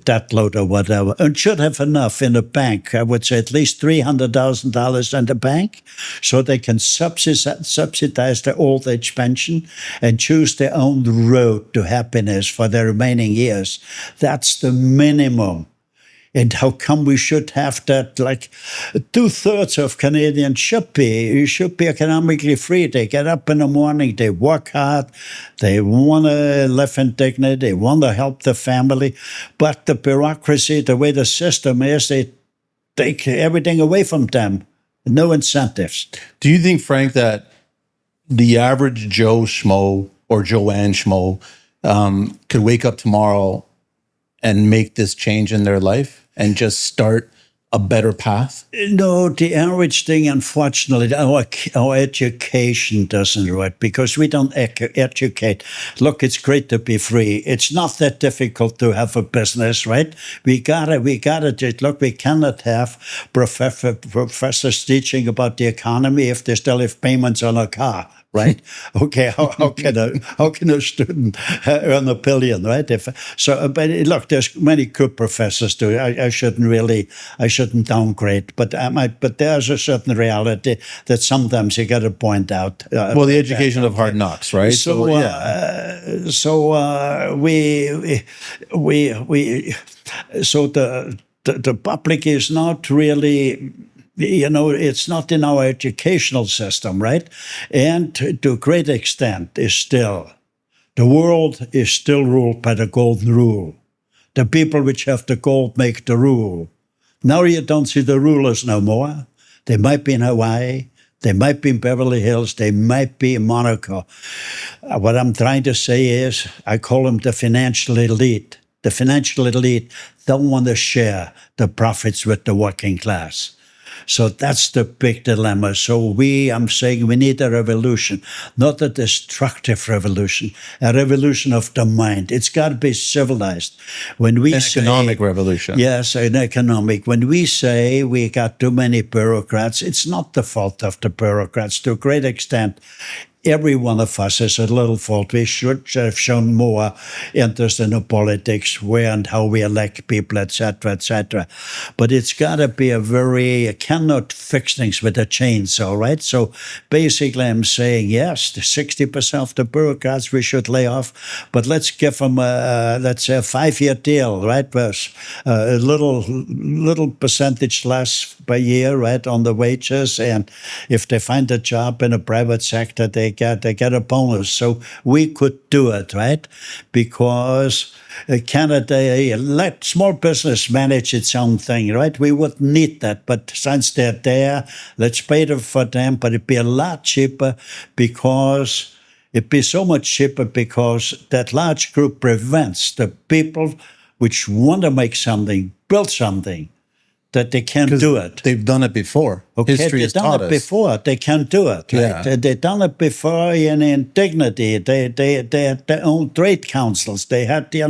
debt load or whatever, and should have enough in the bank. I would say at least $300,000 in the bank so they can subsidize their old age pension and choose their own road to happiness for their remaining years. That's the minimum. And how come we should have that? Like 2/3 of Canadians should be economically free. They get up in the morning, they work hard, they want to live in dignity, they want to help the family. But the bureaucracy, the way the system is, they take everything away from them. No incentives. Do you think, Frank, that the average Joe Schmo or Joanne Schmo could wake up tomorrow and make this change in their life and just start a better path? No, the average thing, unfortunately, our education doesn't work because we don't educate. Look, it's great to be free. It's not that difficult to have a business, right? We gotta look, we cannot have professors teaching about the economy if they still have payments on a car. Right? Okay. How can a student earn $1 billion? Right? But look, there's many good professors too. I shouldn't downgrade, but there's a certain reality that sometimes you got to point out. The education of hard knocks, right? So the public is not really. It's not in our educational system, right? And to a great extent, the world is still ruled by the golden rule. The people which have the gold make the rule. Now you don't see the rulers no more. They might be in Hawaii. They might be in Beverly Hills. They might be in Monaco. What I'm trying to say is, I call them the financial elite. The financial elite don't want to share the profits with the working class. So that's the big dilemma. So I'm saying we need a revolution, not a destructive revolution, a revolution of the mind. It's got to be civilized. When we say, economic revolution. Yes, an economic. When we say we got too many bureaucrats, it's not the fault of the bureaucrats to a great extent. every one of us has a little fault. We should have shown more interest in the politics, where and how we elect people, etc., etc. But it's got to be you cannot fix things with a chainsaw, right? So basically I'm saying, yes, the 60% of the bureaucrats we should lay off, but let's give them let's say a 5-year deal, right? With a little percentage less per year, right, on the wages, and if they find a job in a private sector, they get a bonus. So we could do it, right? Because Canada let small business manage its own thing, right? We wouldn't need that, but since they're there, let's pay them for them. But it'd be a lot cheaper because it'd be so much cheaper because that large group prevents the people which want to make something, build something, that they can't do it. They've done it before. Okay, History has they've done taught it us. before. They can't do it. Right? Yeah. They've done it before in dignity. They had their own trade councils. They had, they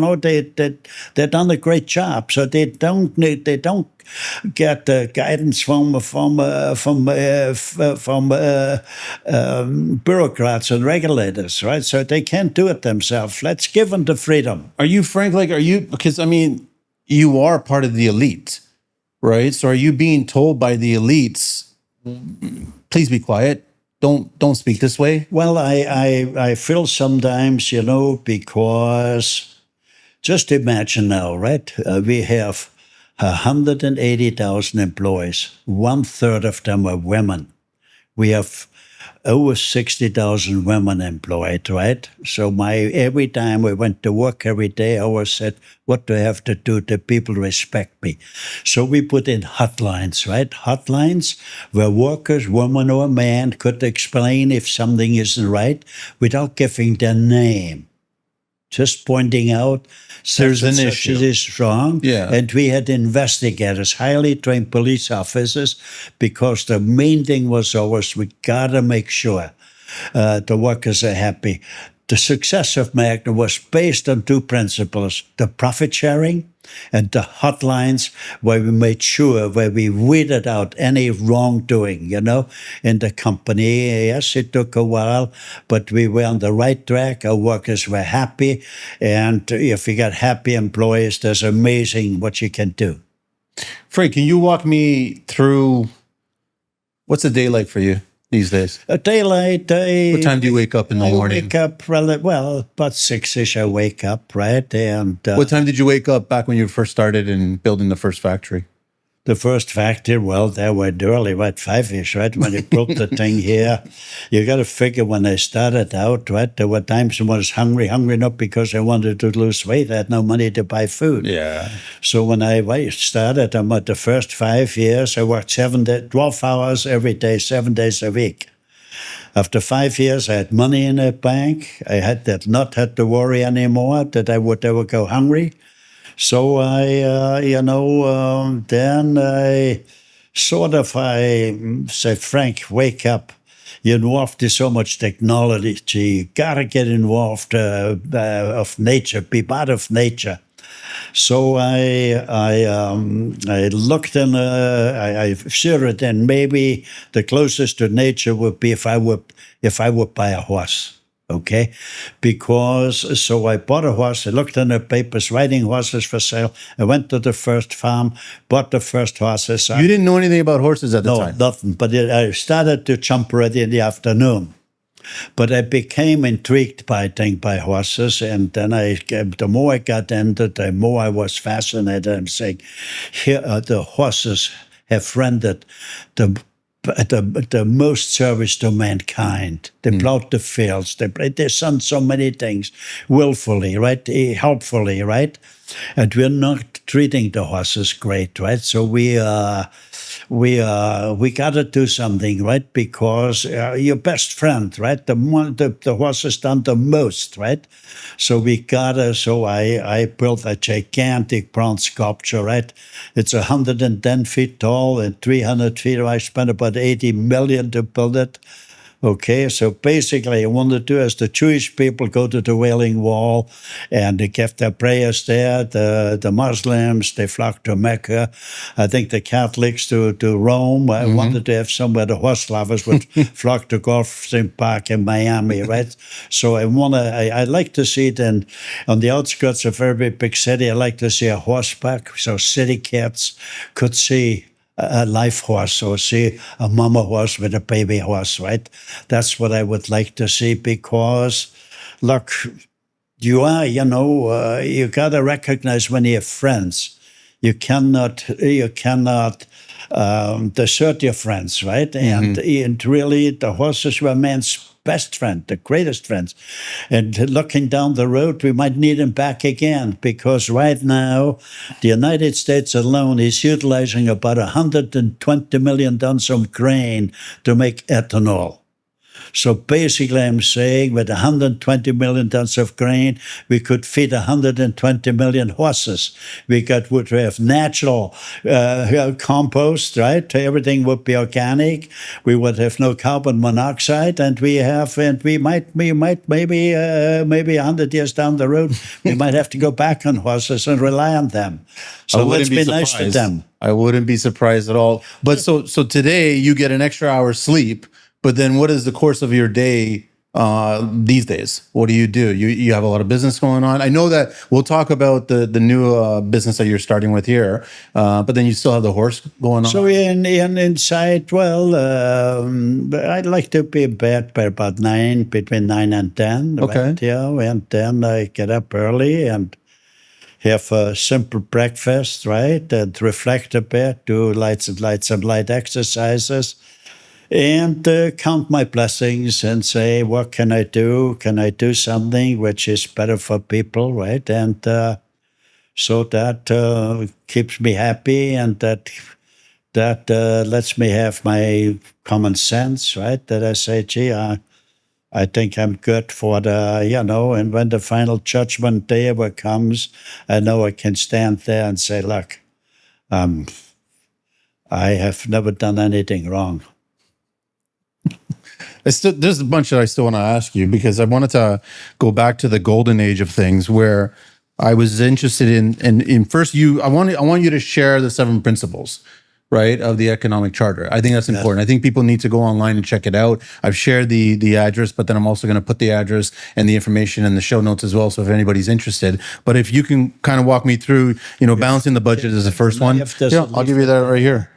done a great job. So they don't get guidance from bureaucrats and regulators, right? So they can't do it themselves. Let's give them the freedom. Are you, Frank, because I mean, you are part of the elite, right? So are you being told by the elites, please be quiet, don't speak this way? Well, I feel sometimes, because just imagine now, right? We have 180,000 employees. 1/3 of them are women. We have over 60,000 women employed, right? So every time we went to work every day, I always said, what do I have to do that people respect me? So we put in hotlines, right? Hotlines where workers, woman or man, could explain if something isn't right without giving their name. Just pointing out There's an such issue. is wrong. Yeah. And we had investigators, highly trained police officers, because the main thing was always, we got to make sure the workers are happy. The success of Magna was based on 2 principles: the profit sharing and the hotlines, where we made sure, where we weeded out any wrongdoing, in the company. Yes, it took a while, but we were on the right track. Our workers were happy. And if you got happy employees, that's amazing what you can do. Frank, can you walk me through what's a day like for you these days? A daylight. What time do you wake up in the morning? I wake up, about 6-ish I wake up, right? And What time did you wake up back when you first started in building the first factory? the first factory, well, they were early, right? 5-ish, right? When they built the thing here. You got to figure when I started out, right? There were times when I was hungry not because I wanted to lose weight. I had no money to buy food. Yeah. So when I started, about the first 5 years, I worked 12 hours every day, 7 days a week. After 5 years, I had money in the bank. I had not had to worry anymore that I would ever go hungry. So then I said, Frank, wake up. You're involved in so much technology. You gotta get involved of nature, be part of nature. So I looked and I zeroed in. Maybe the closest to nature would be if I would buy a horse. Okay, so I bought a horse. I looked in the papers, riding horses for sale. I went to the first farm, bought the first horses. You didn't know anything about horses at the time? No, nothing. But I started to jump already in the afternoon. But I became intrigued by horses, and then the more I got into it, the more I was fascinated. I'm saying, here the horses have rendered the most service to mankind. They plowed the fields. They've done so many things willfully, right? Helpfully, right? And we're not treating the horses great, right? So we got to do something, right? Because your best friend, right? The horse has done the most, right? So I built a gigantic bronze sculpture, right? It's 110 feet tall and 300 feet. I spent about $80 million to build it. Okay, so basically, I want to do as the Jewish people go to the Wailing Wall and they give their prayers there. The Muslims, they flock to Mecca. I think the Catholics to Rome. I wanted to have somewhere the horse lovers would flock to Golf Park in Miami, right? So I like to see it on the outskirts of every big city. I like to see a horseback, so city cats could see a live horse or see a mama horse with a baby horse, right? That's what I would like to see because, look, you got to recognize when you have friends. You cannot desert your friends, right? And really, the horses were man's best friend, the greatest friends. And looking down the road, we might need him back again because right now, the United States alone is utilizing about 120 million tons of grain to make ethanol. So basically, I'm saying with 120 million tons of grain, we could feed 120 million horses. Would have natural compost, right? Everything would be organic. We would have no carbon monoxide, and we might maybe 100 years down the road, we might have to go back on horses and rely on them. So let's be nice to them. I wouldn't be surprised at all. But so today you get an extra hour's sleep. But then what is the course of your day these days? What do? You have a lot of business going on. I know that we'll talk about the new business that you're starting with here, but then you still have the horse going on. So inside, well, I'd like to be in bed by about between 9 and 10. Okay. Right, and then I get up early and have a simple breakfast, right, and reflect a bit, do some light exercises. And count my blessings and say, what can I do? Can I do something which is better for people, right? And so that keeps me happy, and that lets me have my common sense, right? That I say, gee, I think I'm good for and when the final judgment day ever comes, I know I can stand there and say, look, I have never done anything wrong. There's a bunch that I still want to ask you because I wanted to go back to the golden age of things where I was interested in first I want you to share the 7 principles, right, of the economic charter. I think that's important. I think people need to go online and check it out. I've shared the address, but then I'm also going to put the address and the information in the show notes as well. So if anybody's interested, but if you can kind of walk me through, balancing the budget is the first one. Yeah, I'll give you that right here.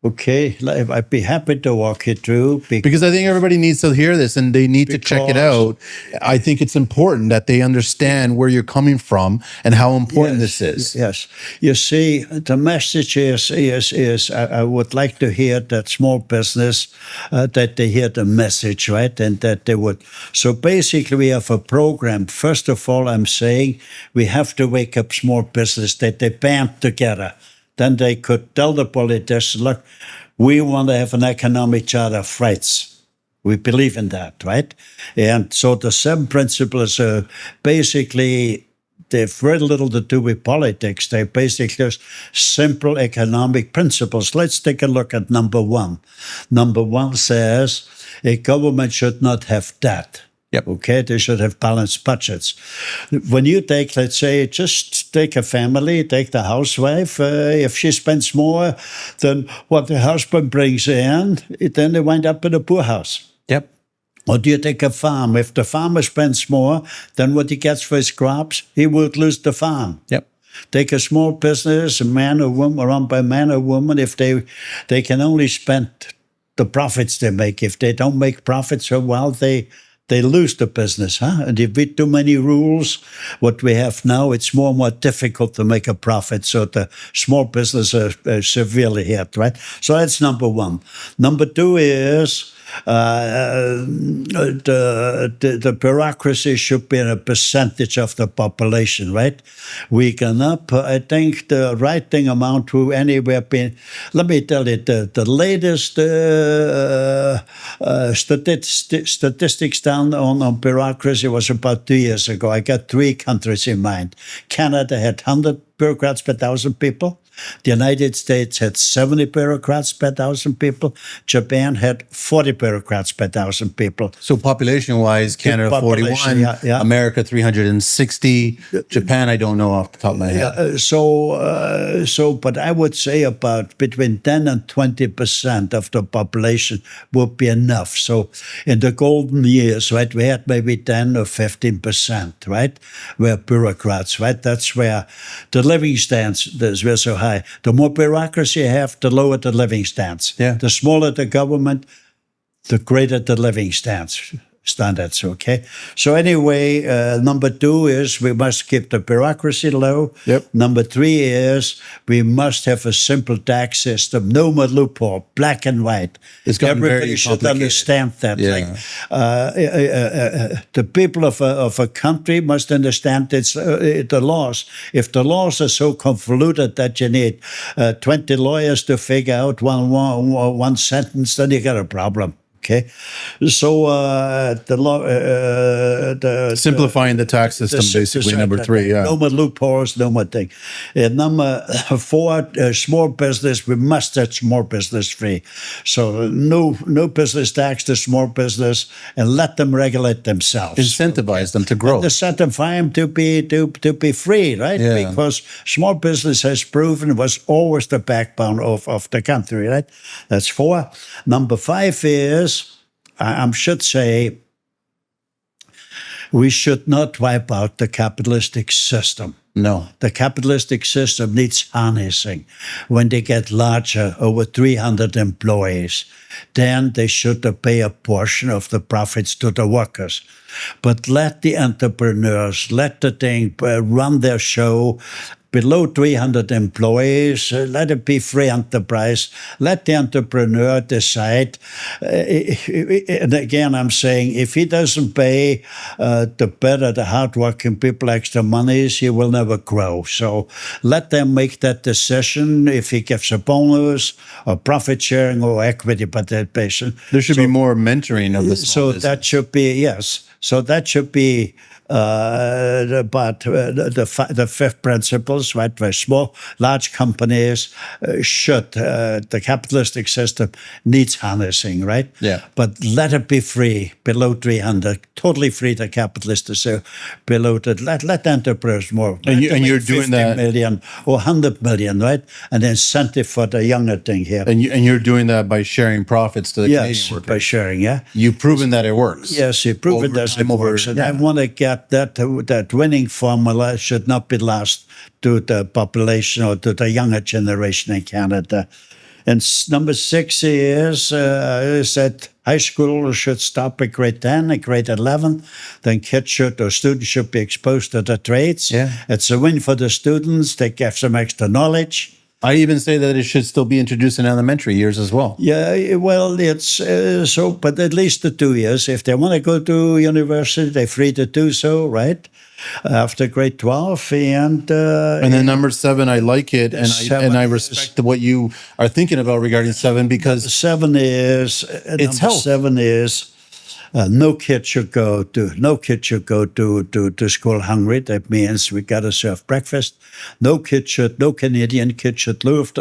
Okay, I'd be happy to walk you through. Because I think everybody needs to hear this and they need to check it out. I think it's important that they understand where you're coming from and how important this is. Yes. You see, the message is I would like to hear that small business, that they hear the message, right? And that they would. So basically, we have a program. First of all, I'm saying we have to wake up small business, that they band together. Then they could tell the politicians, look, we want to have an economic charter of rights. We believe in that, right? And so the 7 principles are basically, they have very little to do with politics. They're basically just simple economic principles. Let's take a look at number 1. Number 1 says a government should not have debt. Yep. Okay, they should have balanced budgets. When you take, let's say, just take a family, take the housewife, if she spends more than what the husband brings in, then they wind up in a poorhouse. Yep. Or do you take a farm? If the farmer spends more than what he gets for his crops, he would lose the farm. Yep. Take a small business, a man or woman, run by a man or woman, if they can only spend the profits they make. If they don't make profits so well, they lose the business, huh? And if we too many rules, what we have now, it's more and more difficult to make a profit. So the small business are severely hit, right? So that's number 1. Number 2 is the bureaucracy should be in a percentage of the population, right? We can up, I think the writing amount to anywhere been, let me tell you, the latest statistics down on bureaucracy was about 2 years ago. I got 3 countries in mind. Canada had 100 bureaucrats per 1,000 people. The United States had 70 bureaucrats per 1,000 people. Japan had 40 bureaucrats per 1,000 people. So population-wise, Canada population, 41, yeah. America 360, Japan I don't know off the top of my head. But I would say about between 10 and 20% of the population would be enough. So in the golden years, right, we had maybe 10 or 15%, right, were bureaucrats, right? That's where the living standards were so high. The more bureaucracy you have, the lower the living standards. Yeah. The smaller the government, the greater the living standards, okay? So anyway, number 2 is we must keep the bureaucracy low. Yep. Number 3 is we must have a simple tax system, no more loophole, black and white. It's gotten Everybody very should complicated. understand that. Yeah. Like, the people of a country must understand the laws. If the laws are so convoluted that you need 20 lawyers to figure out one sentence, then you got a problem. Okay, so the law, Simplifying the tax system, basically, number 3, yeah. No more loopholes, no more thing. Number 4, small business, we must set small business free. So no business tax to small business, and let them regulate themselves. Incentivize them to grow. Incentivize them to be free, right? Yeah. Because small business has proven was always the backbone of the country, right? That's 4. Number 5 is, I should say, we should not wipe out the capitalistic system. No. The capitalistic system needs harnessing. When they get larger, over 300 employees, then they should pay a portion of the profits to the workers. But let the entrepreneurs, let the thing run their show. Below 300 employees, let it be free enterprise. Let the entrepreneur decide. And again, I'm saying, if he doesn't pay the hardworking people extra monies, he will never grow. So let them make that decision. If he gives a bonus or profit sharing or equity participation. There should be more mentoring of this. So that should be, yes. So that should be the 5th principles, right? Where large companies should, the capitalistic system needs harnessing, right? Yeah. But let it be free, below 300, totally free the capitalists. So below that, let entrepreneurs more. And you're doing 50 that. million or 100 million, right? And incentive for the younger thing here. And you're doing that by sharing profits to the Canadian workers. By sharing, yeah. You've proven that it works. Yes, you've proven that it works. And I want to get that winning formula should not be lost to the population or to the younger generation in Canada. And number 6 is that high school should stop at grade 10, at grade 11. Then students should be exposed to the trades. Yeah. It's a win for the students. They get some extra knowledge. I even say that it should still be introduced in elementary years as well. Yeah, well, it's but at least the 2 years. If they want to go to university, they're free to do so, right? After grade 12, and then number 7, I like it, and I respect what you are thinking about regarding 7 because 7 is it's health. 7 is. No kid should go to school hungry. That means we got to serve breakfast. No Canadian kid should leave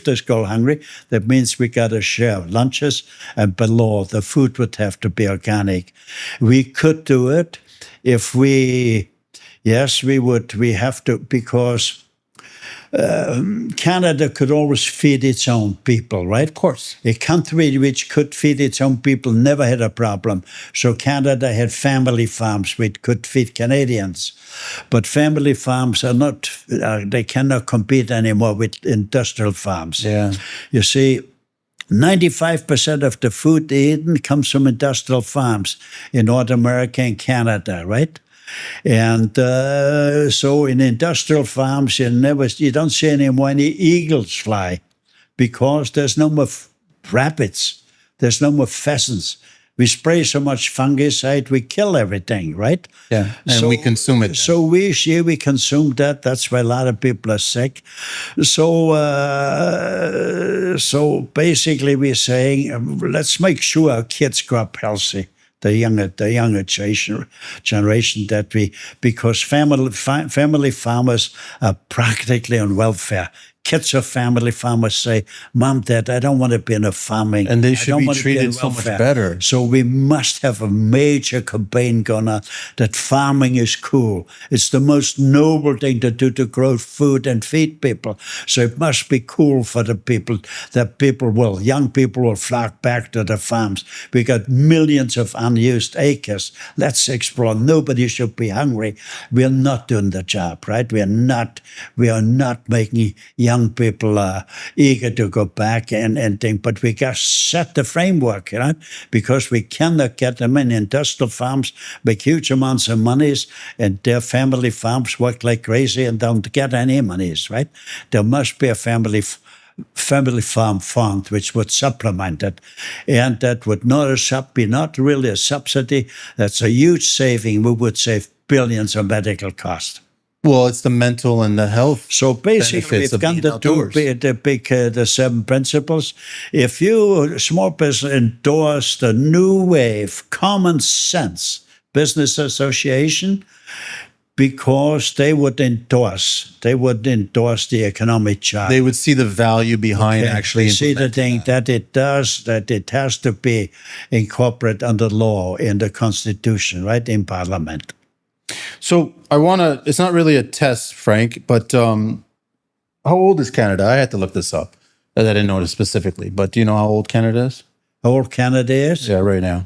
the school hungry. That means we got to share lunches. And below, the food would have to be organic. We could do it if we would. We have to, because Canada could always feed its own people, right? Of course. A country which could feed its own people never had a problem. So Canada had family farms which could feed Canadians. But family farms are not, they cannot compete anymore with industrial farms. Yeah. You see, 95% of the food eaten comes from industrial farms in North America and Canada, right? And so in industrial farms, you don't see anymore any eagles fly because there's no more rabbits, there's no more pheasants. We spray so much fungicide, we kill everything, right? Yeah, and we consume it. So we consume that. That's why a lot of people are sick. So basically we're saying, let's make sure our kids grow up healthy. The younger generation because family farmers are practically on welfare. kids of family farmers say, Mom, Dad, I don't want to be in a farming. And they I should don't be want to in treated so much welfare." better. So we must have a major campaign going on that farming is cool. It's the most noble thing to do, to grow food and feed people. So it must be cool for the people, that young people will flock back to the farms. We got millions of unused acres. Let's explore. Nobody should be hungry. We are not doing the job, right? We are not making young people eager to go back and think. But we got to set the framework, right? Because we cannot get them in. Industrial farms make huge amounts of monies, and their family farms work like crazy and don't get any monies, right? There must be a family farm fund which would supplement it, and that would be not really a subsidy. That's a huge saving. We would save billions of medical costs. Well, it's the mental and the health. So basically, benefits we've of got being the outdoors. the 7 principles. If you, small business, endorse the new wave, common sense business association, because they would endorse the economic chart. They would see the value behind actually They see the implementing thing that it has to be incorporated under law in the Constitution, right, in Parliament. So it's not really a test, Frank, but how old is Canada? I had to look this up. I didn't know this specifically, but do you know how old Canada is? How old Canada is? Yeah, right now.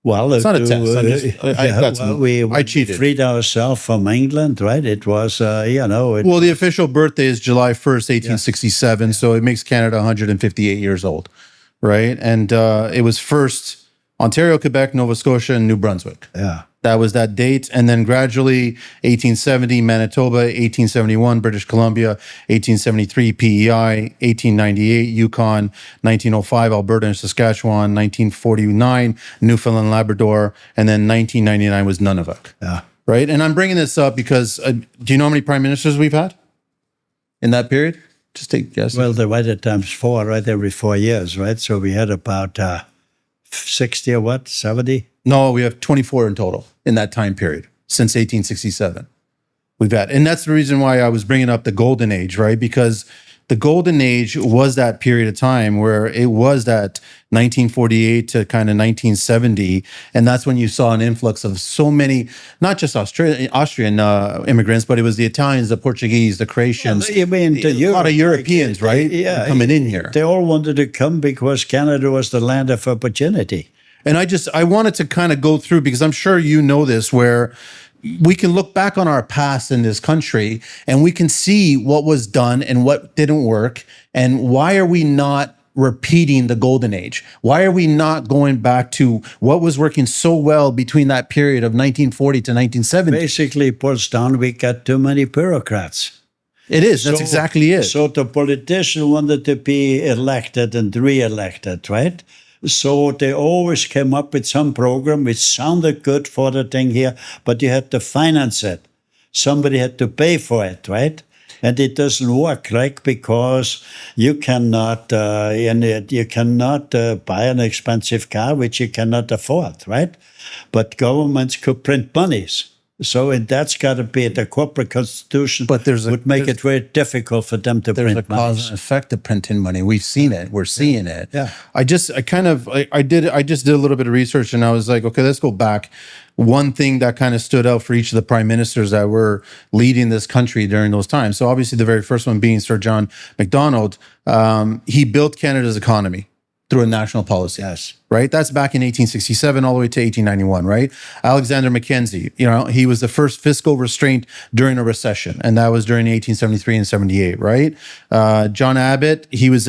Well, It's not a test. I cheated. freed ourselves from England, right? It was, Well, the official birthday is July 1st, 1867, so it makes Canada 158 years old, right? And it was first Ontario, Quebec, Nova Scotia, and New Brunswick. Yeah. That was that date. And then gradually 1870, Manitoba, 1871, British Columbia, 1873, PEI, 1898, Yukon, 1905, Alberta and Saskatchewan, 1949, Newfoundland, Labrador, and then 1999 was Nunavut. Yeah. Right? And I'm bringing this up because do you know how many prime ministers we've had in that period? Just take a guess. Well, divided times 4, right, every 4 years, right? So we had about 60 or what, 70? No, we have 24 in total in that time period since 1867. We've had, and that's the reason why I was bringing up the golden age, right? Because the golden age was that period of time where it was that 1948 to kind of 1970, and that's when you saw an influx of so many, not just Austrian immigrants, but it was the Italians, the Portuguese, the Croatians, You mean a lot of Europeans, right? Yeah, coming in here. They all wanted to come because Canada was the land of opportunity. And I wanted to kind of go through, because I'm sure you know this, where we can look back on our past in this country and we can see what was done and what didn't work. And why are we not repeating the golden age? Why are we not going back to what was working so well between that period of 1940 to 1970? Basically, it boils down, we got too many bureaucrats. It is. That's exactly it. So the politician wanted to be elected and re-elected, right? So they always came up with some program which sounded good for the thing here, but you had to finance it. Somebody had to pay for it, right? And it doesn't work, right? Because you cannot buy an expensive car which you cannot afford, right? But governments could print monies. So that's got to be the corporate constitution. But would make it very difficult for them to print money. There's a cause and effect of printing money. We've seen it. We're seeing it. Yeah. I just did a little bit of research, and I was like, okay, let's go back. One thing that kind of stood out for each of the prime ministers that were leading this country during those times. So obviously, the very first one being Sir John Macdonald. He built Canada's economy through a national policy. Yes. Right? That's back in 1867 all the way to 1891, right? Alexander Mackenzie, he was the first fiscal restraint during a recession, and that was during 1873 and 78, right? John Abbott, he was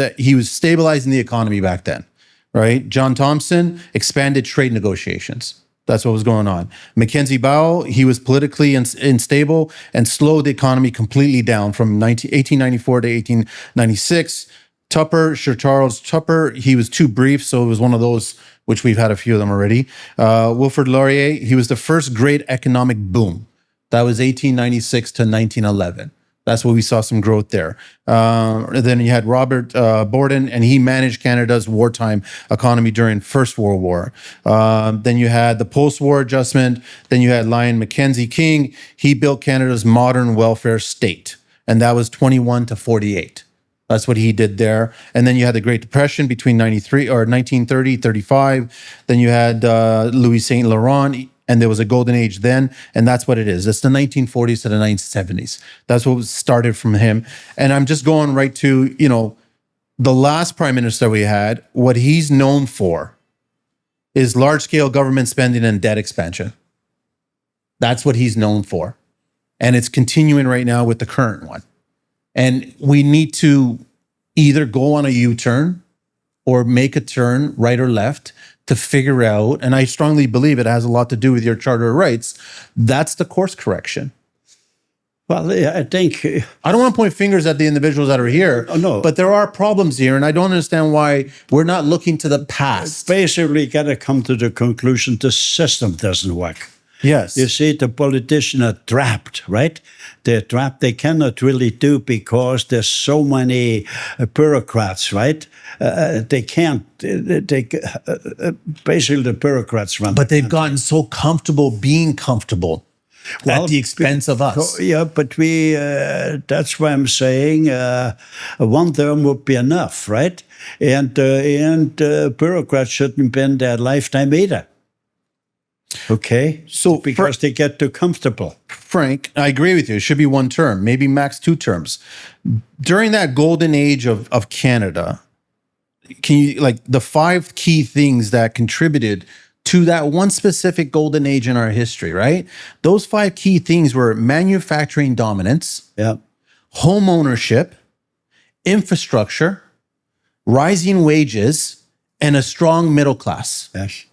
stabilizing the economy back then, right? John Thompson expanded trade negotiations. That's what was going on. Mackenzie Bowell, he was politically unstable and slowed the economy completely down from 1894 to 1896. Tupper, Sir Charles Tupper, he was too brief, so it was one of those, which we've had a few of them already. Wilfrid Laurier, he was the first great economic boom. That was 1896 to 1911. That's where we saw some growth there. Then you had Robert Borden, and he managed Canada's wartime economy during First World War. Then you had the post-war adjustment. Then you had Lyon Mackenzie King. He built Canada's modern welfare state. and that was 21 to 48. That's what he did there. And then you had the Great Depression between 93 or 1930, 35. Then you had Louis Saint Laurent, and there was a golden age then. And that's what it is. It's the 1940s to the 1970s. That's what was started from him. And I'm just going right to, the last prime minister we had, what he's known for is large-scale government spending and debt expansion. That's what he's known for. And it's continuing right now with the current one. And we need to either go on a U-turn or make a turn right or left to figure out, and I strongly believe it has a lot to do with your Charter of Rights, that's the course correction. Well, I think... I don't want to point fingers at the individuals that are here, no. But there are problems here, and I don't understand why we're not looking to the past. Basically, got to come to the conclusion the system doesn't work. Yes. You see, the politicians are trapped, right? They're trapped. They cannot really do because there's so many bureaucrats, right? They can't. Basically, the bureaucrats run. But they've gotten so comfortable being comfortable at the expense of us. Yeah, but we. That's why I'm saying one term would be enough, right? And bureaucrats shouldn't spend their lifetime either. Okay, so because they get too comfortable. Frank, I agree with you. It should be one term, maybe max 2 terms. During that golden age of Canada, can you, like, the 5 key things that contributed to that one specific golden age in our history, right? Those 5 key things were manufacturing dominance, home ownership, infrastructure, rising wages, and a strong middle class. Yes.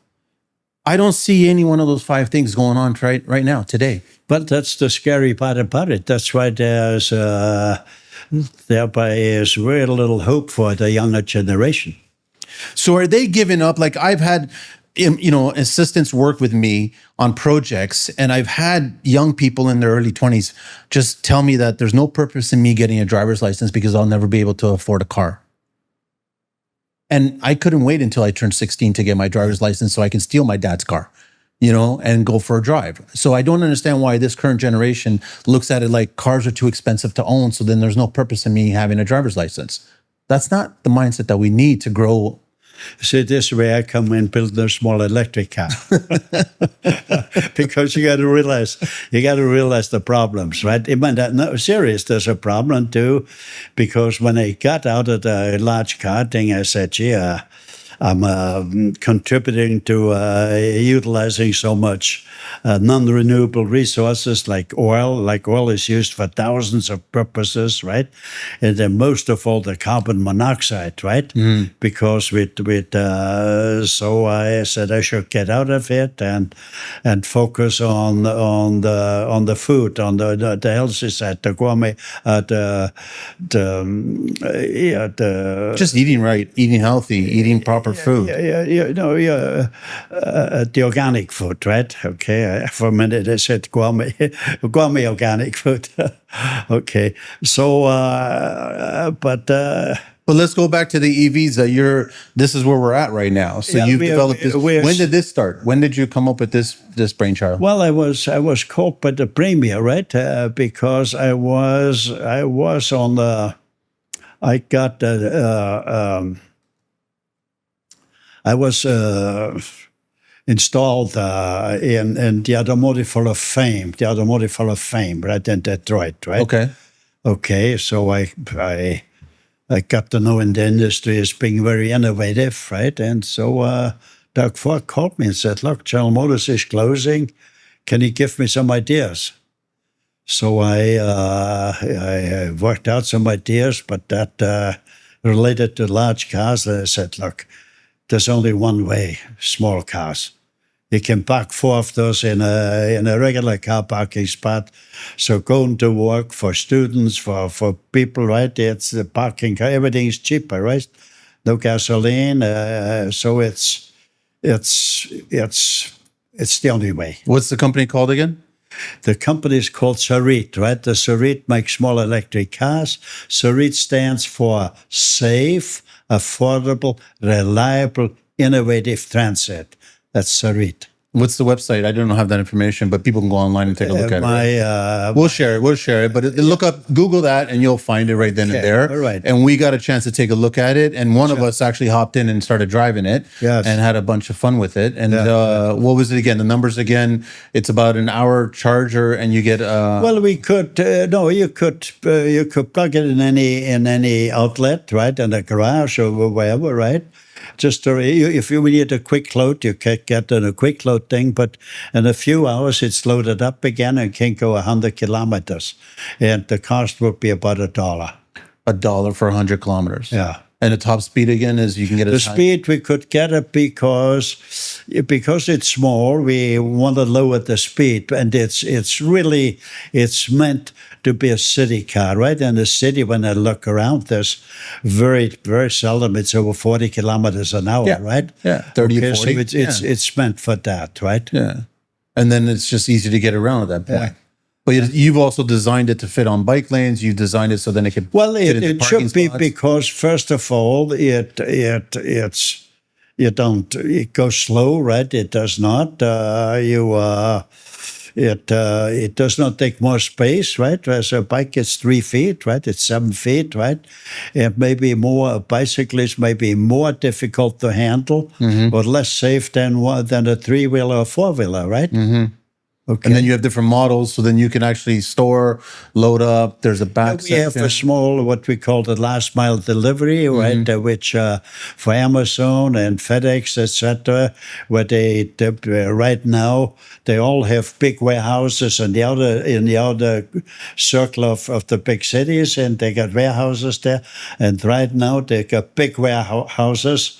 I don't see any one of those 5 things going on right now, today. But that's the scary part about it. That's why thereby is very little hope for the younger generation. So are they giving up? Like, I've had, assistants work with me on projects, and I've had young people in their early 20s just tell me that there's no purpose in me getting a driver's license because I'll never be able to afford a car. And I couldn't wait until I turned 16 to get my driver's license so I can steal my dad's car, and go for a drive. So I don't understand why this current generation looks at it like cars are too expensive to own, so then there's no purpose in me having a driver's license. That's not the mindset that we need to grow. See, this way I come and build a small electric car. Because you got to realize the problems, right? Serious, there's a problem too, because when I got out of the large car thing, I said, gee, I'm contributing to utilizing so much non-renewable resources like oil. Like oil is used for thousands of purposes, right? And then most of all the carbon monoxide, right? Because so I said I should get out of it and focus on the food, on the healthy side, the gourmet, just eating right, eating healthy, eating proper food. The organic food, right? Okay, for a minute I said gourmet organic food. Okay, so but let's go back to the EVs that this is where we're at right now. So you've developed this. When did this start? When did you come up with this brainchild? Well, I was called by the premier, right? Because I was on the, I got I was installed in the Automotive Hall of Fame, right in Detroit, right? Okay. So I got to know in the industry as being very innovative, right? And so Doug Ford called me and said, "Look, General Motors is closing. Can you give me some ideas?" So I worked out some ideas, but that related to large cars. And I said, "Look, there's only one way: small cars. You can park 4 of those in a regular car parking spot. So going to work for students, for people, right? It's the parking car. Everything is cheaper, right? No gasoline. So it's the only way." What's the company called again? The company is called Sarit, right? The Sarit makes small electric cars. Sarit stands for safe, affordable, reliable, innovative transit. That's Sarit. What's the website? I don't have that information, but people can go online and take a look at it. We'll share it. But look up, Google that, and you'll find it right then and there. All right. And we got a chance to take a look at it. And one of us actually hopped in and started driving it and had a bunch of fun with it. And what was it again? The numbers again, it's about an hour charger and you get... well, we could, you could plug it in any outlet, right? In a garage or wherever, right? Just if you need a quick load, you can get in a quick load thing, but in a few hours it's loaded up again and can go 100 kilometers. And the cost would be about $1. $1 for 100 kilometers. Yeah. And the top speed again is you can get the speed we could get it because it's small. We want to lower the speed, and it's meant to be a city car, right? In the city, when I look around, there's very very seldom it's over 40 kilometers an hour, right? Yeah, 30 or 40. So it's meant for that, right? Yeah, and then it's just easy to get around at that point. Yeah. But you've also designed it to fit on bike lanes. You've designed it so then it could. Well, it should be spots. Because first of all, it goes slow, right? It does not. It does not take more space, right? As a bike, it's 3 feet, right? It's 7 feet, right? It may be more. A bicyclist may be more difficult to handle, but less safe than a 3-wheeler or 4-wheeler, right? Mm-hmm. Okay. And then you have different models, so then you can actually store, load up. There's a back section. We have a small, what we call the last mile delivery, right? Which for Amazon and FedEx, etc., where they right now they all have big warehouses in the outer circle of the big cities, and they got warehouses there. And right now they got big warehouses,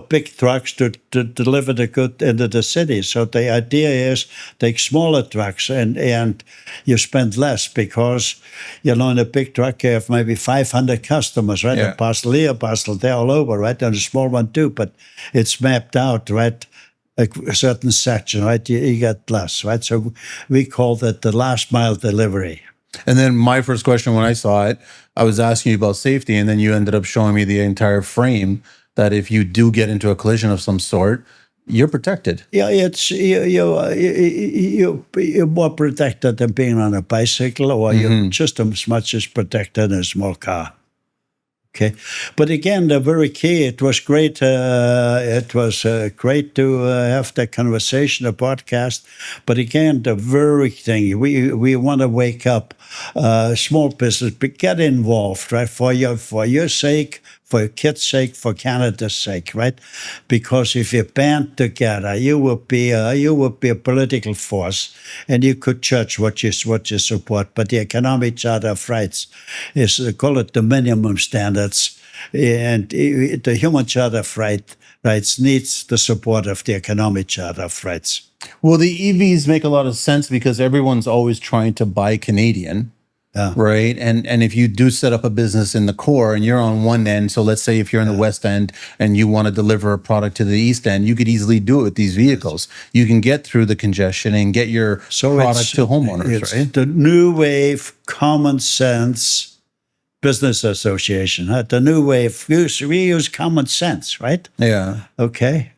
big trucks to deliver the good into the city. So the idea is take smaller trucks and you spend less because, in a big truck you have maybe 500 customers, right? A parcel here, a parcel there, all over, right? And a small one too, but it's mapped out, right? A certain section, right? You get less, right? So we call that the last mile delivery. And then my first question when I saw it, I was asking you about safety, and then you ended up showing me the entire frame that if you do get into a collision of some sort, you're protected. Yeah, you're more protected than being on a bicycle, or you're just as much as protected in a small car. Okay, but again, the very key. It was great. Great to have that conversation, a podcast. But again, the very thing we want to wake up small business, but get involved, right? For your sake, for your kids' sake, for Canada's sake, right? Because if you band together, you would be a political force, and you could judge what you support. But the Economic Charter of Rights is, they call it the minimum standards, and the Human Charter of Rights needs the support of the Economic Charter of Rights. Well, the EVs make a lot of sense because everyone's always trying to buy Canadian. Right. And if you do set up a business in the core and you're on one end, so let's say if you're in the West End and you want to deliver a product to the East End, you could easily do it with these vehicles. You can get through the congestion and get your product to homeowners, it's right? The New Wave Common Sense Business Association. The New Wave, we use common sense, right? Yeah. Okay.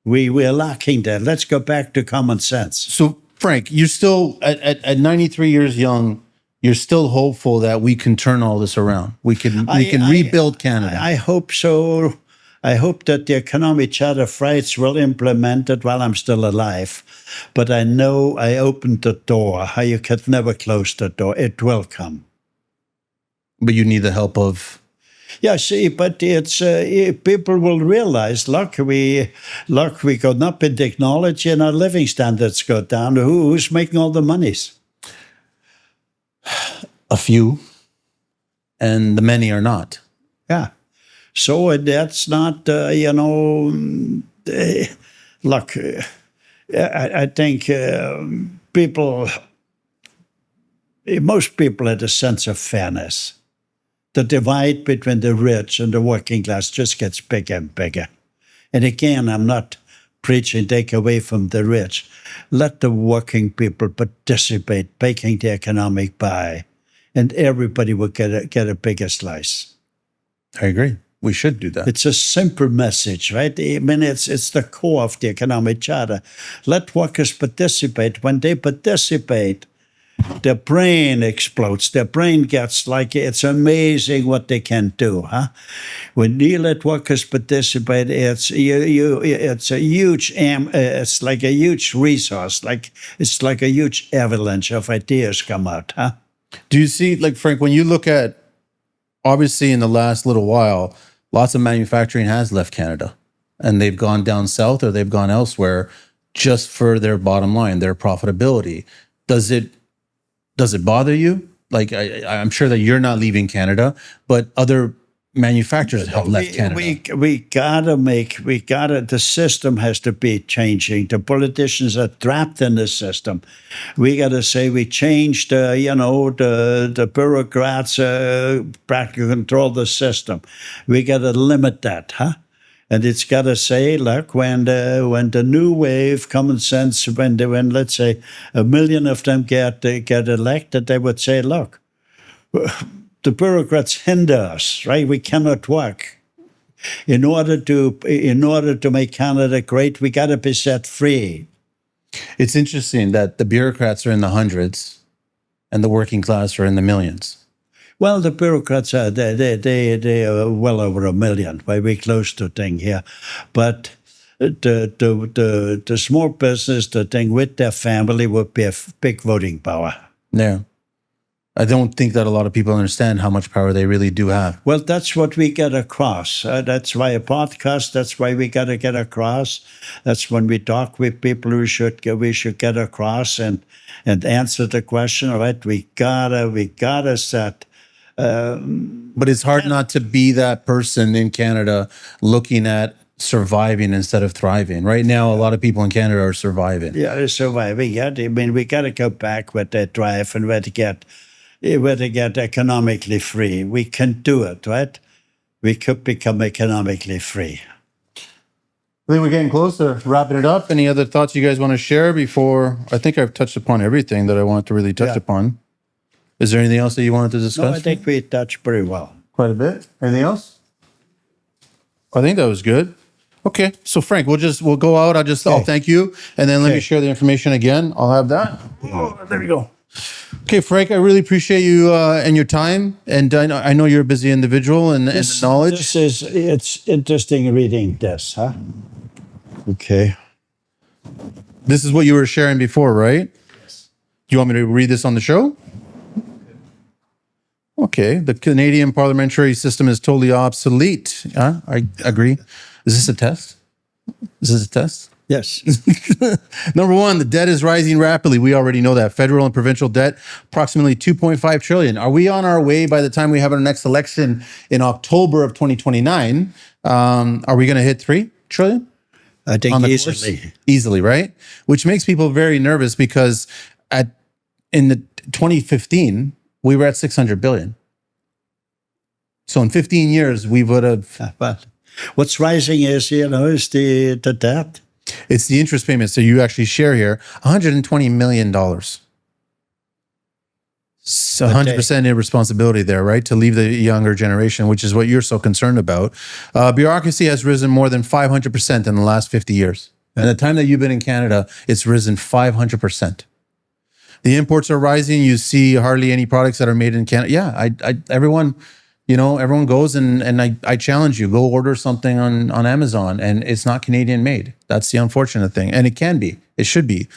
We're lacking that. Let's go back to common sense. So, Frank, you're still, at 93 years young, you're still hopeful that we can turn all this around. We can rebuild Canada. I hope so. I hope that the Economic Charter of Rights will implement it while I'm still alive. But I know I opened the door. You can never close the door. It will come. But you need the help of... Yeah, see, but it's people will realize, look, we got up in technology and our living standards go down. Who's making all the monies? A few, and the many are not. Yeah. So that's not, look, I think most people had a sense of fairness. The divide between the rich and the working class just gets bigger and bigger. And again, I'm not preaching take away from the rich. Let the working people participate, making the economic pie, and everybody will get a bigger slice. I agree. We should do that. It's a simple message, right? I mean, it's the core of the economic charter. Let workers participate. When they participate, their brain explodes. Their brain gets like, it's amazing what they can do, huh? When you let workers participate, it's a huge, it's like a huge resource. It's like a huge avalanche of ideas come out, huh? Do you see, like, Frank, when you look at, obviously in the last little while, lots of manufacturing has left Canada and they've gone down south or they've gone elsewhere just for their bottom line, their profitability. Does it bother you? Like, I'm sure that you're not leaving Canada, but other manufacturers have left Canada. The system has to be changing. The politicians are trapped in the system. We got to say we changed, the bureaucrats practically control the system. We got to limit that, huh? And it's got to say, look, when the new wave, common sense, when let's say 1 million of them get elected, they would say, look, the bureaucrats hinder us, right? We cannot work. In order to make Canada great, we got to be set free. It's interesting that the bureaucrats are in the hundreds and the working class are in the millions. Well, the bureaucrats are they are well over 1 million. We're close to thing here, but the small business, the thing with their family would be a big voting power. Yeah. I don't think that a lot of people understand how much power they really do have. Well, that's what we get across. That's why a podcast. That's why we got to get across. That's when we talk with people. We should get across and answer the question. All right, we gotta set. But it's hard not to be that person in Canada looking at surviving instead of thriving. Right now, a lot of people in Canada are surviving. Yeah, they're surviving. Yeah, I mean, we got to go back with that drive and where to get economically free. We can do it, right? We could become economically free. I think we're getting close to wrapping it up. Any other thoughts you guys want to share before? I think I've touched upon everything that I wanted to really touch upon. Is there anything else that you wanted to discuss? No, I think we touched pretty well. Quite a bit. Anything else? I think that was good. Okay, so Frank, we'll go out. I'll thank you, and then let me share the information again. I'll have that. Oh, there we go. Okay, Frank, I really appreciate you and your time, and I know you're a busy individual and the knowledge. It's interesting reading this, huh? Okay. This is what you were sharing before, right? Yes. Do you want me to read this on the show? Okay, the Canadian parliamentary system is totally obsolete. I agree. Is this a test? Is this a test? Yes. Number one, the debt is rising rapidly. We already know that. Federal and provincial debt, approximately 2.5 trillion. Are we on our way by the time we have our next election in October of 2029? Are we going to hit 3 trillion? I think easily. Easily, right? Which makes people very nervous because in the 2015, we were at 600 billion. So in 15 years, we would have... But what's rising is the debt. It's the interest payments. So you actually share here $120 million. So 100% irresponsibility there, right? To leave the younger generation, which is what you're so concerned about. Bureaucracy has risen more than 500% in the last 50 years. And the time that you've been in Canada, it's risen 500%. The imports are rising. You see hardly any products that are made in Canada. Yeah, everyone goes and I challenge you, go order something on Amazon and it's not Canadian made. That's the unfortunate thing. And it can be, it should be.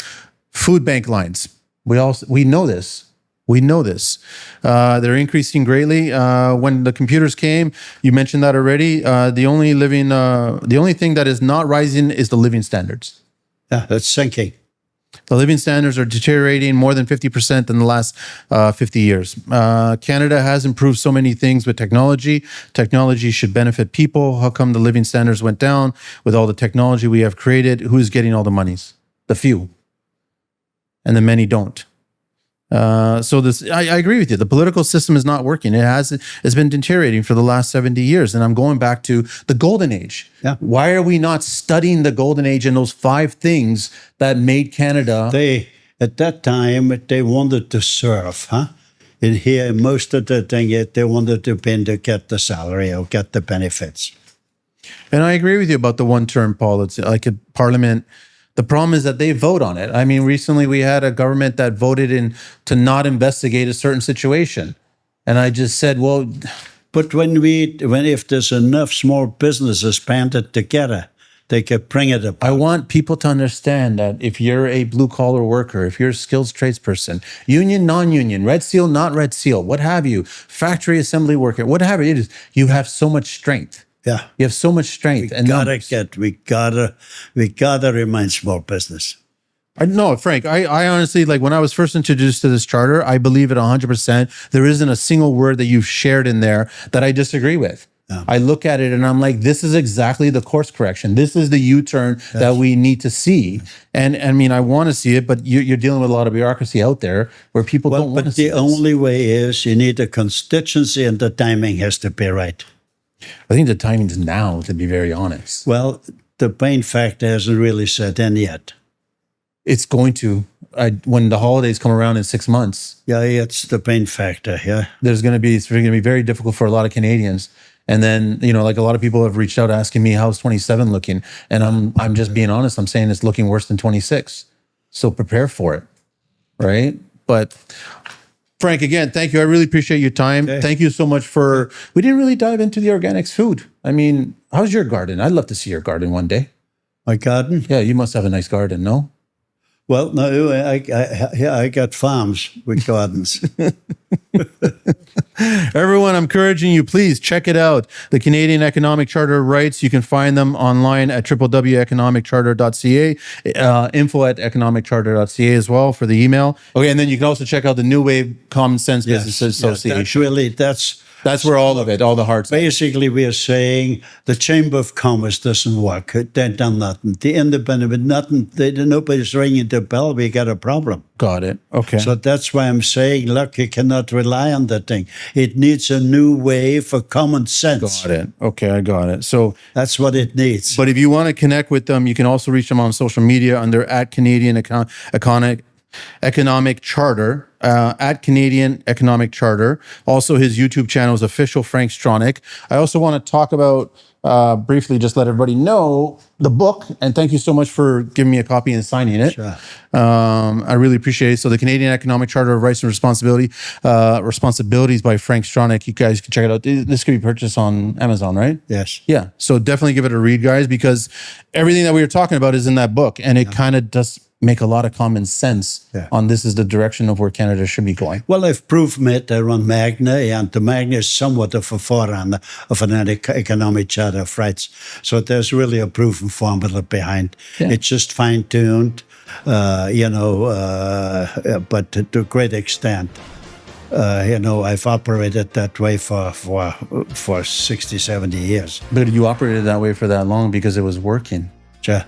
Food bank lines. We know this. We know this. They're increasing greatly. When the computers came, you mentioned that already. The only thing that is not rising is the living standards. Yeah, that's sinking. The living standards are deteriorating more than 50% in the last 50 years. Canada has improved so many things with technology. Technology should benefit people. How come the living standards went down with all the technology we have created? Who's getting all the monies? The few. And the many don't. I agree with you. The political system is not working. It's been deteriorating for the last 70 years. And I'm going back to the golden age. Yeah. Why are we not studying the golden age and those 5 things that made Canada? At that time, they wanted to serve, huh? And here, most of the thing, they want to depend to get the salary or get the benefits. And I agree with you about the one-term policy, like a parliament. The problem is that they vote on it. I mean, recently we had a government that voted in to not investigate a certain situation. And I just said, well, but if there's enough small businesses banded together, they could bring it up. I want people to understand that if you're a blue-collar worker, if you're a skills tradesperson, union, non-union, red seal, not red seal, what have you, factory assembly worker, whatever it is, you have so much strength. Yeah, you have so much strength. We gotta remind small business. No, Frank, I honestly, like when I was first introduced to this charter, I believe it 100%. There isn't a single word that you've shared in there that I disagree with. Yeah. I look at it and I'm like, this is exactly the course correction. This is the U-turn that we need to see. And I mean, I want to see it, but you're dealing with a lot of bureaucracy out there where people don't want to see it. But the only way is you need a constituency and the timing has to be right. I think the timing's now, to be very honest. Well, the pain factor hasn't really set in yet. It's going to, when the holidays come around in 6 months. Yeah, it's the pain factor, yeah. It's going to be very difficult for a lot of Canadians. And then, you know, like a lot of people have reached out asking me, how's 27 looking? And I'm just being honest. I'm saying it's looking worse than 26. So prepare for it, right? But Frank, again, thank you. I really appreciate your time. Okay. Thank you so much we didn't really dive into the organics food. I mean, how's your garden? I'd love to see your garden one day. My garden? Yeah, you must have a nice garden, no? Well, no, I got farms with gardens. Everyone, I'm encouraging you, please check it out. The Canadian Economic Charter rights, you can find them online at www.economiccharter.ca, info@economiccharter.ca as well for the email. Okay, and then you can also check out the New Wave Common Sense Business Association. That's where all of it, all the hearts. Basically, we are saying the Chamber of Commerce doesn't work. They've done nothing. The independent, nothing. Nobody's ringing the bell. We got a problem. Got it. Okay. So that's why I'm saying, look, you cannot rely on that thing. It needs a new way for common sense. Got it. Okay, I got it. So that's what it needs. But if you want to connect with them, you can also reach them on social media under @Canadian Economic Charter, @Canadian Economic Charter. Also, his YouTube channel is Official Frank Stronach. I also want to talk about, briefly, just let everybody know, the book. And thank you so much for giving me a copy and signing it. Sure. I really appreciate it. So the Canadian Economic Charter of Rights and Responsibilities by Frank Stronach. You guys can check it out. This could be purchased on Amazon, right? Yes. Yeah. So definitely give it a read, guys, because everything that we were talking about is in that book. And it kind of does make a lot of common sense on this is the direction of where Canada should be going. Well, I've proven it. I run Magna, and the Magna is somewhat of a forerunner of an economic charter of rights. So there's really a proven formula behind. Yeah. It's just fine-tuned, but to a great extent. I've operated that way for 60, 70 years. But you operated that way for that long because it was working. Sure.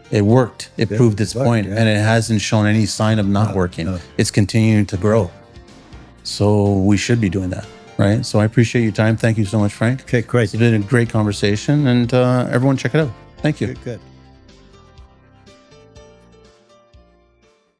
It worked. It proved its point, and it hasn't shown any sign of not working. No. It's continuing to grow. So we should be doing that, right? So I appreciate your time. Thank you so much, Frank. Okay, great. It's been a great conversation, and everyone check it out. Thank you. Good.